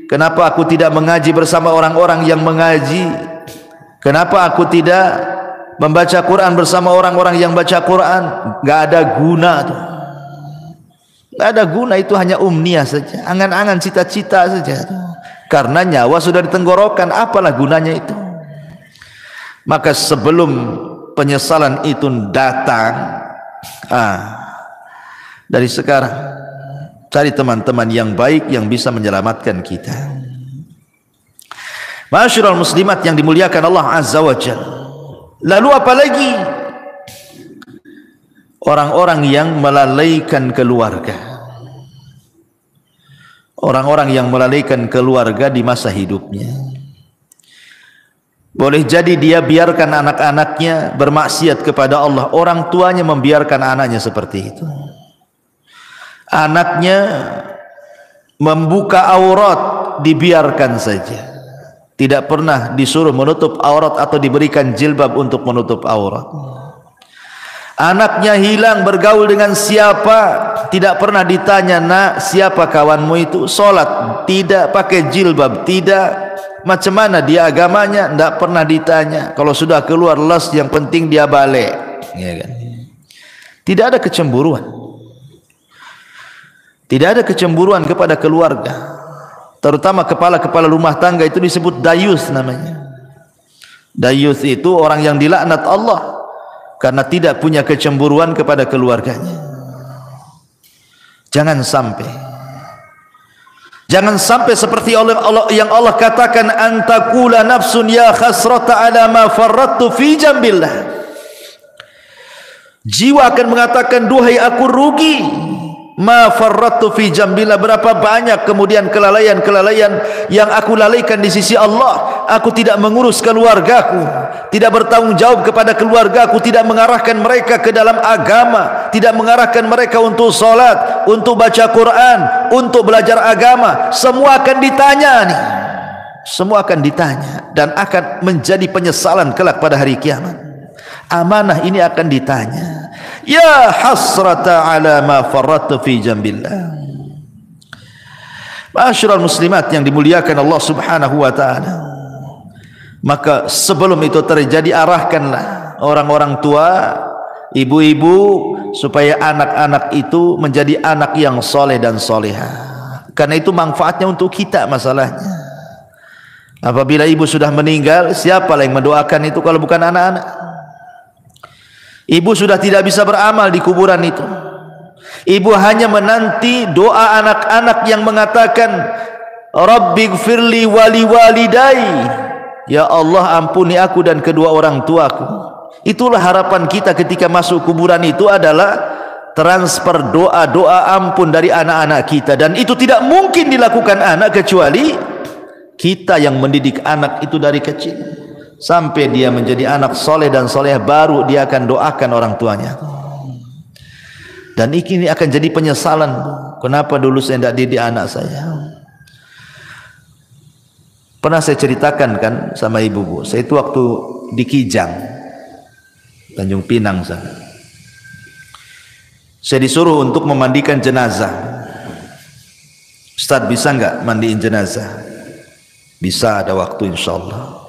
Kenapa aku tidak mengaji bersama orang-orang yang mengaji? Kenapa aku tidak membaca Quran bersama orang-orang yang baca Quran? Gak ada guna tuh. Gak ada guna, itu hanya umniah saja, angan-angan, cita-cita saja. Karena nyawa sudah ditenggorokan, apalah gunanya itu? Maka sebelum penyesalan itu datang, dari sekarang cari teman-teman yang baik yang bisa menyelamatkan kita. Ma'asyiral muslimat yang dimuliakan Allah Azza wa Jalla. Lalu apalagi orang-orang yang melalaikan keluarga, orang-orang yang melalaikan keluarga di masa hidupnya. Boleh jadi dia biarkan anak-anaknya bermaksiat kepada Allah, orang tuanya membiarkan anaknya seperti itu. Anaknya membuka aurat, dibiarkan saja, tidak pernah disuruh menutup aurat atau diberikan jilbab untuk menutup aurat. Anaknya hilang bergaul dengan siapa, tidak pernah ditanya, nak siapa kawanmu itu? Sholat tidak, pakai jilbab tidak, macam mana dia agamanya, tidak pernah ditanya. Kalau sudah keluar les, yang penting dia balik, ya kan? Tidak ada kecemburuan, tidak ada kecemburuan kepada keluarga. Terutama kepala-kepala rumah tangga itu disebut dayus namanya. Dayus itu orang yang dilaknat Allah karena tidak punya kecemburuan kepada keluarganya. Jangan sampai seperti Allah yang Allah katakan, antakula nafsun ya khasrata ala ma farrattu fi jambillah. Jiwa akan mengatakan, duhai aku rugi, ma farrattu fi jambillah, berapa banyak kemudian kelalaian-kelalaian yang aku lalaikan di sisi Allah. Aku tidak mengurus keluargaku, tidak bertanggung jawab kepada keluargaku, tidak mengarahkan mereka ke dalam agama, tidak mengarahkan mereka untuk salat, untuk baca Quran, untuk belajar agama. Semua akan ditanya nih, semua akan ditanya dan akan menjadi penyesalan kelak pada hari kiamat. Amanah ini akan ditanya. Ya hasrata ala ma farrattu fi jambillah. Ma'asyiral muslimat yang dimuliakan Allah Subhanahu wa taala. Maka sebelum itu terjadi, arahkanlah orang-orang tua, ibu-ibu, supaya anak-anak itu menjadi anak yang soleh dan solehah. Karena itu manfaatnya untuk kita masalahnya. Apabila ibu sudah meninggal, siapa yang mendoakan itu kalau bukan anak-anak? Ibu sudah tidak bisa beramal di kuburan itu. Ibu hanya menanti doa anak-anak yang mengatakan, Rabbighfirli wali walidai, ya Allah ampuni aku dan kedua orang tuaku. Itulah harapan kita ketika masuk kuburan itu, adalah transfer doa-doa ampun dari anak-anak kita. Dan itu tidak mungkin dilakukan anak kecuali kita yang mendidik anak itu dari kecil sampai dia menjadi anak soleh dan soleh, baru dia akan doakan orang tuanya. Dan ini akan jadi penyesalan, kenapa dulu saya tidak didik anak saya. Pernah saya ceritakan kan sama ibu, bu, saya itu waktu di Kijang, Tanjung Pinang sana, saya disuruh untuk memandikan jenazah. Ustaz, bisa nggak mandiin jenazah? Bisa, ada waktu insyaallah.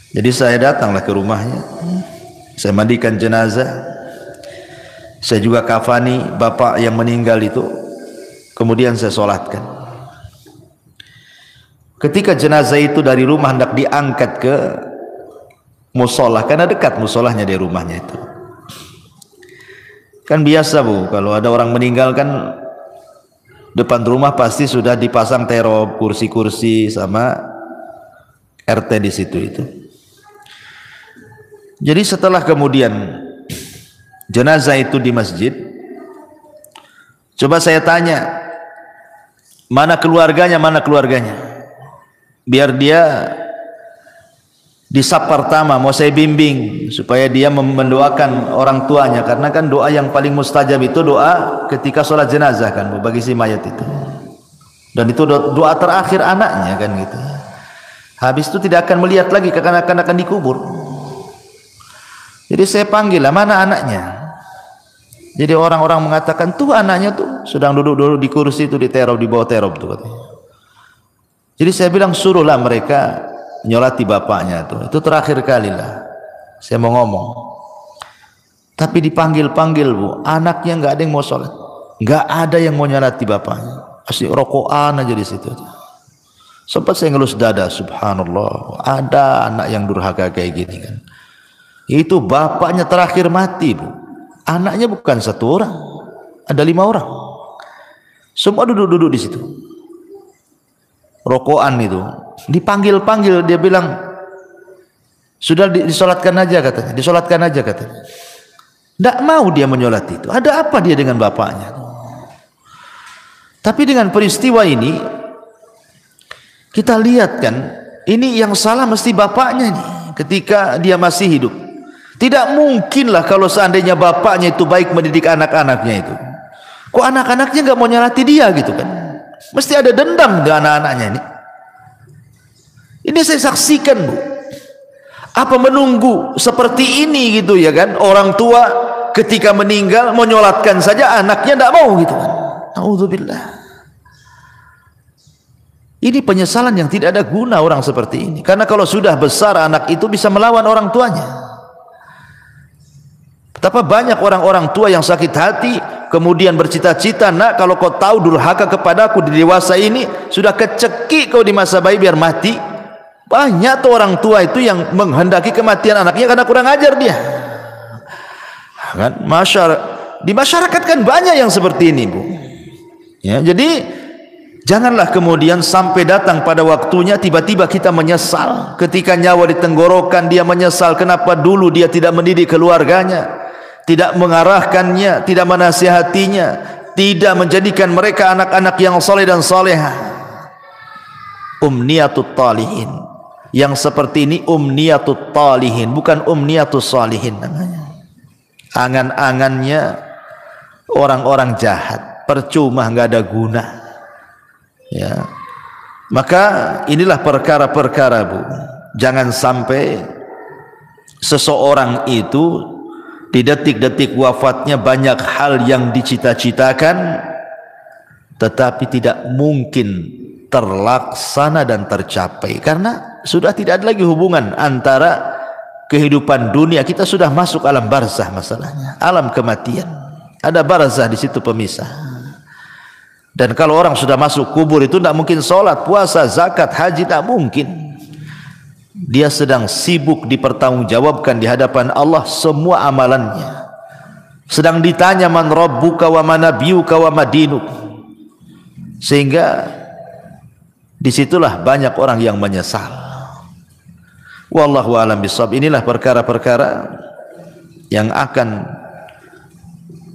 Jadi saya datanglah ke rumahnya, saya mandikan jenazah, saya juga kafani bapak yang meninggal itu, kemudian saya sholatkan. Ketika jenazah itu dari rumah hendak diangkat ke musola, karena dekat musolahnya dari rumahnya itu. Kan biasa, bu, kalau ada orang meninggal kan depan rumah pasti sudah dipasang terop, kursi-kursi sama RT di situ itu. Jadi setelah kemudian jenazah itu di masjid, coba saya tanya, mana keluarganya, biar dia di saf pertama mau saya bimbing supaya dia mendoakan orang tuanya, karena kan doa yang paling mustajab itu doa ketika sholat jenazah kan bagi si mayat itu, dan itu doa terakhir anaknya kan gitu. Habis itu tidak akan melihat lagi akan dikubur. Jadi saya panggil lah, mana anaknya? Jadi orang-orang mengatakan tuh anaknya tuh sedang duduk di kursi itu di terop, di bawah terop tuh katanya. Jadi saya bilang suruhlah mereka nyolati bapaknya tuh. Itu terakhir kali lah saya mau ngomong. Tapi dipanggil-panggil Bu, anaknya nggak ada yang mau sholat, nggak ada yang mau nyolati bapaknya, asli rokokan aja di situ. Sempat saya ngelus dada, subhanallah, ada anak yang durhaka kayak gini kan. Itu bapaknya terakhir mati Bu, anaknya bukan satu orang, ada 5 orang, semua duduk-duduk di situ. Rokokan itu dipanggil-panggil, dia bilang sudah disolatkan aja katanya, disolatkan aja katanya. Tidak mau dia menyolati itu. Ada apa dia dengan bapaknya? Tapi dengan peristiwa ini kita lihat kan, ini yang salah mesti bapaknya nih ketika dia masih hidup. Tidak mungkinlah kalau seandainya bapaknya itu baik mendidik anak-anaknya itu, kok anak-anaknya nggak mau nyolati dia gitu kan? Mesti ada dendam dengan anak-anaknya ini. Ini saya saksikan Bu. Apa menunggu seperti ini gitu ya kan? Orang tua ketika meninggal mau nyolatkan saja anaknya tidak mau gitu kan? Nauzubillah. Ini penyesalan yang tidak ada guna orang seperti ini. Karena kalau sudah besar anak itu bisa melawan orang tuanya. Betapa banyak orang-orang tua yang sakit hati kemudian bercita-cita, nak kalau kau tahu durhaka kepadaku di dewasa ini, sudah kecekik kau di masa bayi biar mati. Banyak tuh orang tua itu yang menghendaki kematian anaknya karena kurang ajar dia kan. Di masyarakat kan banyak yang seperti ini Bu ya. Jadi janganlah kemudian sampai datang pada waktunya tiba-tiba kita menyesal. Ketika nyawa di tenggorokan dia menyesal kenapa dulu dia tidak mendidik keluarganya, tidak mengarahkannya, tidak menasihatinya, tidak menjadikan mereka anak-anak yang soleh dan solehah. Umniyatut talihin, yang seperti ini umniyatut talihin, bukan umniyatus salihin namanya. Angan-angannya orang-orang jahat, percuma, nggak ada guna ya. Maka inilah perkara-perkara Bu, jangan sampai seseorang itu di detik-detik wafatnya banyak hal yang dicita-citakan tetapi tidak mungkin terlaksana dan tercapai karena sudah tidak ada lagi hubungan antara kehidupan dunia. Kita sudah masuk alam barzah, masalahnya alam kematian, ada barzah di situ pemisah. Dan kalau orang sudah masuk kubur itu tidak mungkin sholat, puasa, zakat, haji, tidak mungkin. Dia sedang sibuk dipertanggungjawabkan di hadapan Allah semua amalannya. Sedang ditanya man rabbuka wa man nabiyuka wa madinuk. Sehingga disitulah banyak orang yang menyesal. Wallahu a'lam bishawab. Inilah perkara-perkara yang akan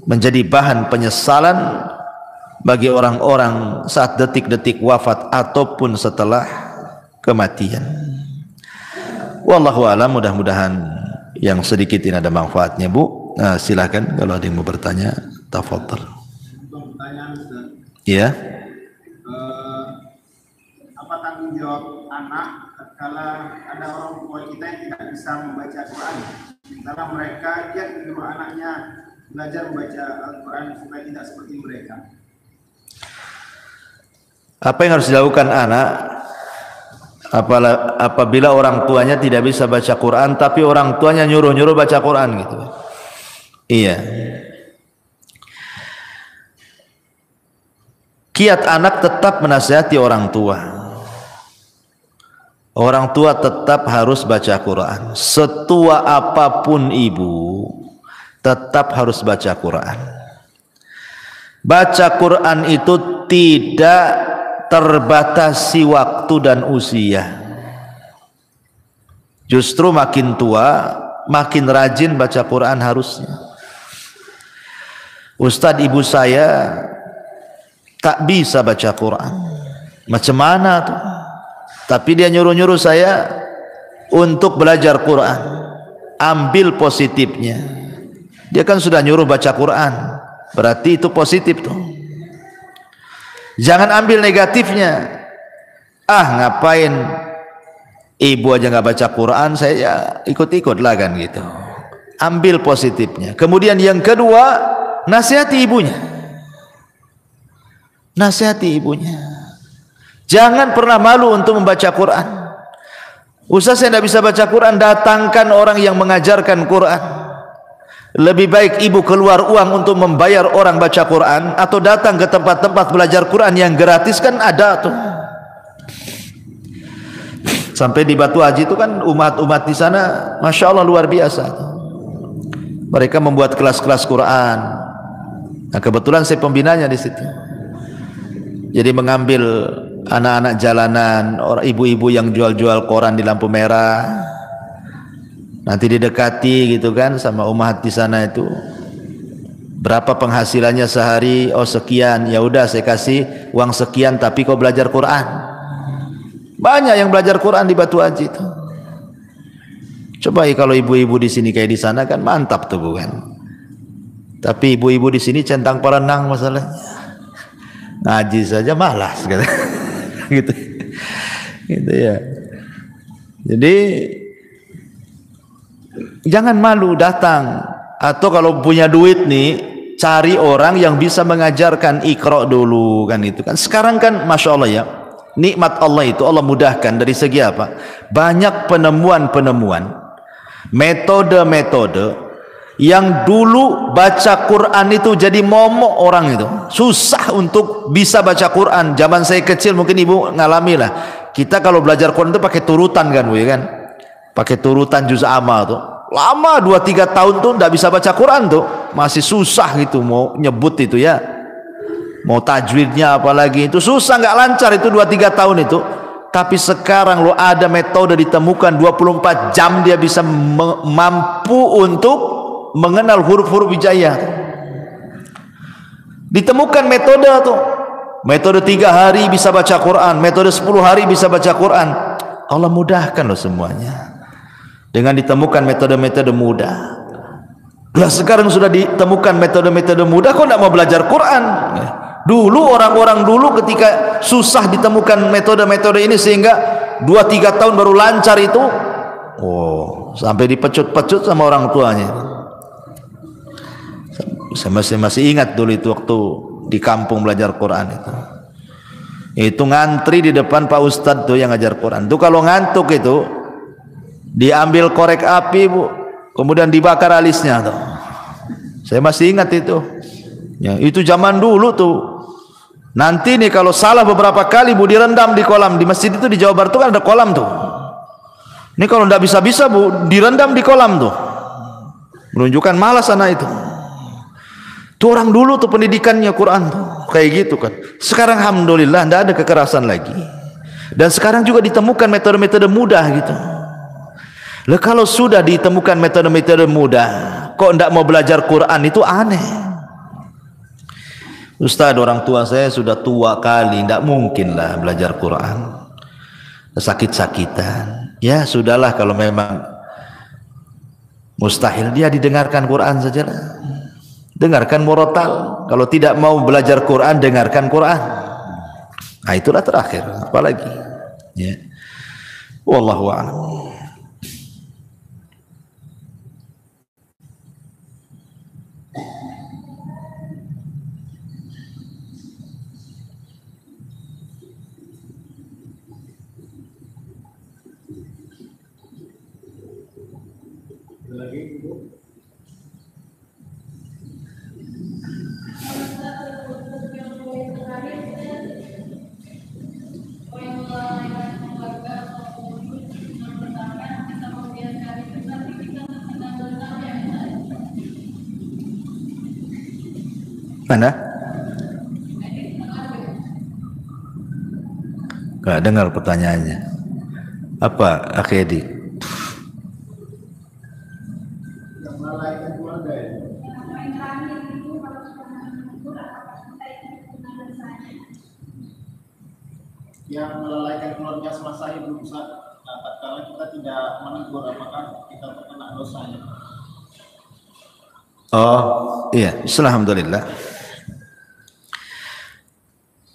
menjadi bahan penyesalan bagi orang-orang saat detik-detik wafat ataupun setelah kematian. Wallahu a'lam. Mudah-mudahan yang sedikit ini ada manfaatnya Bu. Silakan kalau ada yang mau bertanya, tafadhal. Iya. Apa tanggung jawab anak tatkala ada orang tua kita yang tidak bisa membaca Al-Quran, sementara mereka giat menyuruh anaknya belajar membaca Al-Quran supaya tidak seperti mereka? Apa yang harus dilakukan anak apabila orang tuanya tidak bisa baca Quran tapi orang tuanya nyuruh-nyuruh baca Quran gitu? Iya. Kiat anak tetap menasihati orang tua. Orang tua tetap harus baca Quran. Setua apapun ibu, tetap harus baca Quran. Baca Quran itu tidak terbatasi waktu dan usia. Justru makin tua, makin rajin baca Quran harusnya. Ustadz ibu saya tak bisa baca Quran. Macam mana tuh? Tapi dia nyuruh-nyuruh saya untuk belajar Quran. Ambil positifnya. Dia kan sudah nyuruh baca Quran, berarti itu positif tuh. Jangan ambil negatifnya. Ah, ngapain ibu aja nggak baca Quran, saya ya ikut-ikut lah kan gitu. Ambil positifnya. Kemudian yang kedua, nasihati ibunya. Nasihati ibunya. Jangan pernah malu untuk membaca Quran. Ustaz, saya tidak bisa baca Quran, datangkan orang yang mengajarkan Quran. Lebih baik ibu keluar uang untuk membayar orang baca Quran atau datang ke tempat-tempat belajar Quran yang gratis, kan ada tuh. Sampai di Batu Haji itu kan umat-umat di sana, masya Allah luar biasa. Mereka membuat kelas-kelas Quran. Nah, kebetulan saya pembinanya di situ. Jadi mengambil anak-anak jalanan, orang ibu-ibu yang jual-jual koran di lampu merah. Nanti didekati gitu kan sama umat di sana itu. Berapa penghasilannya sehari? Oh sekian. Ya udah saya kasih uang sekian, tapi kau belajar Quran. Banyak yang belajar Quran di Batu Haji itu. Coba kalau ibu-ibu di sini kayak di sana kan mantap tuh bukan? Tapi ibu-ibu di sini centang perenang masalahnya. Ngaji saja malas gitu. Gitu ya. Jadi jangan malu datang, atau kalau punya duit nih cari orang yang bisa mengajarkan Iqra dulu kan itu kan. Sekarang kan masya Allah ya, nikmat Allah itu Allah mudahkan dari segi apa? Banyak penemuan-penemuan, metode-metode yang dulu baca Quran itu jadi momok orang itu, susah untuk bisa baca Quran. Zaman saya kecil mungkin ibu ngalami lah, kita kalau belajar Quran itu pakai turutan kan bu ya kan, pakai turutan juz amma tuh, lama 2-3 tahun tuh nggak bisa baca Quran tuh, masih susah gitu mau nyebut itu ya, mau tajwidnya apalagi itu susah, nggak lancar itu 2-3 tahun itu. Tapi sekarang lo ada metode ditemukan 24 jam dia bisa mampu untuk mengenal huruf-huruf hijaiyah. Ditemukan metode tuh, metode 3 hari bisa baca Quran, metode 10 hari bisa baca Quran. Allah mudahkan loh semuanya dengan ditemukan metode-metode mudah. Lah sekarang sudah ditemukan metode-metode mudah, kok tidak mau belajar Quran? Dulu orang-orang dulu ketika susah ditemukan metode-metode ini sehingga 2-3 tahun baru lancar itu, oh sampai dipecut-pecut sama orang tuanya. Saya masih ingat dulu itu waktu di kampung belajar Quran itu ngantri di depan Pak Ustadz tuh yang ngajar Quran tuh, kalau ngantuk itu diambil korek api bu, kemudian dibakar alisnya tuh. Saya masih ingat itu ya, itu zaman dulu tuh. Nanti nih kalau salah beberapa kali bu direndam di kolam di masjid itu, di Jawa Barat tuh kan ada kolam tuh. Ini kalau ndak bisa-bisa bu direndam di kolam tuh, menunjukkan malas anak itu. Tuh orang dulu tuh pendidikannya Quran tuh kayak gitu kan. Sekarang alhamdulillah ndak ada kekerasan lagi, dan sekarang juga ditemukan metode-metode mudah gitu. Lah kalau sudah ditemukan metode-metode mudah, kok ndak mau belajar Quran, itu aneh. Ustaz, orang tua saya sudah tua kali, ndak mungkin lah belajar Quran, sakit-sakitan. Ya sudahlah, kalau memang mustahil dia didengarkan Quran sajalah. Dengarkan murotal. Kalau tidak mau belajar Quran, dengarkan Quran. Nah itulah terakhir, apalagi ya. Wallahu a'lam. Lagi ibu. Mana? Gak dengar pertanyaannya. Apa Akhedi? Yang melalaikan keluarga ya. Yang melalaikan keluarga semasa hidup, dapat kalau kita tidak menegur, apakah kita terkena dosanya? Oh iya, alhamdulillah.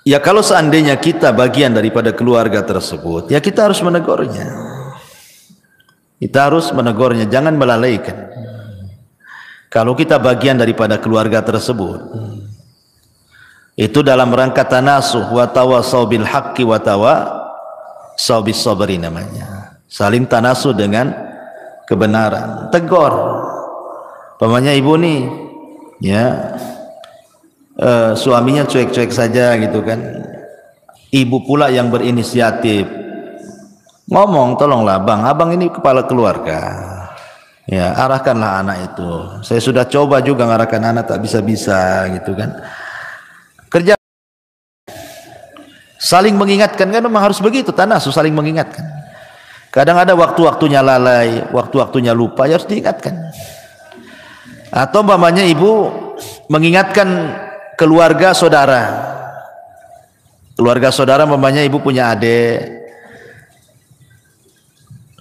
Ya kalau seandainya kita bagian daripada keluarga tersebut, ya kita harus menegurnya. Kita harus menegurnya, jangan melalaikan. Kalau kita bagian daripada keluarga tersebut, itu dalam rangka tanasuh wa tawassaw bil haqqi wa tawassaw bis sabri namanya. Saling tanasuh dengan kebenaran. Tegur. Pamannya ibu nih, ya suaminya cuek-cuek saja gitu kan. Ibu pula yang berinisiatif. Ngomong, tolonglah bang, abang ini kepala keluarga. Ya, arahkanlah anak itu. Saya sudah coba juga ngarahkan anak, tak bisa-bisa gitu kan. Kerja saling mengingatkan, kan memang harus begitu, tanasuh saling mengingatkan. Kadang ada waktu-waktunya lalai, waktu-waktunya lupa, ya harus diingatkan. Atau umpamanya ibu mengingatkan keluarga saudara. Keluarga saudara umpamanya ibu punya adik,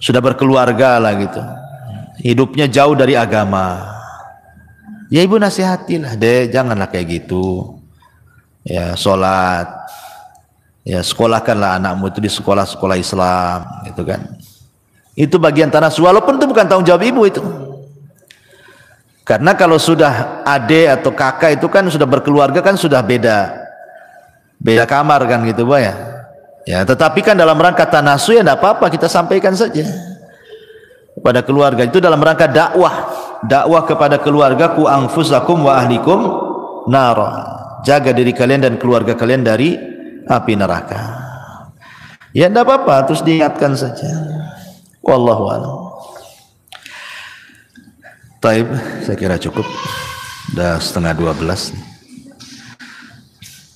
sudah berkeluarga lah gitu. Hidupnya jauh dari agama. Ya ibu nasihatilah, dek janganlah kayak gitu. Ya sholat, ya sekolahkanlah anakmu itu di sekolah-sekolah Islam, gitu kan. Itu bagian tanasuh, walaupun itu bukan tanggung jawab ibu itu. Karena kalau sudah adik atau kakak itu kan sudah berkeluarga kan sudah beda kamar kan gitu Pak ya. Ya tetapi kan dalam rangka tanasuh ya tidak apa-apa, kita sampaikan saja kepada keluarga. Itu dalam rangka dakwah kepada keluarga, ku anfusakum wa ahlikum nara. Jaga diri kalian dan keluarga kalian dari api neraka. Ya tidak apa-apa, terus diingatkan saja. Wallahu a'lam. Taib, saya kira cukup. Dah 11:30.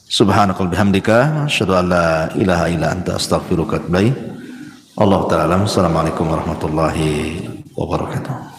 Subhanakal bihamdika asyhadu an la ilaha illa anta astaghfiruka wa atubu ilaik. Allah ta'ala. Assalamualaikum warahmatullahi wabarakatuh.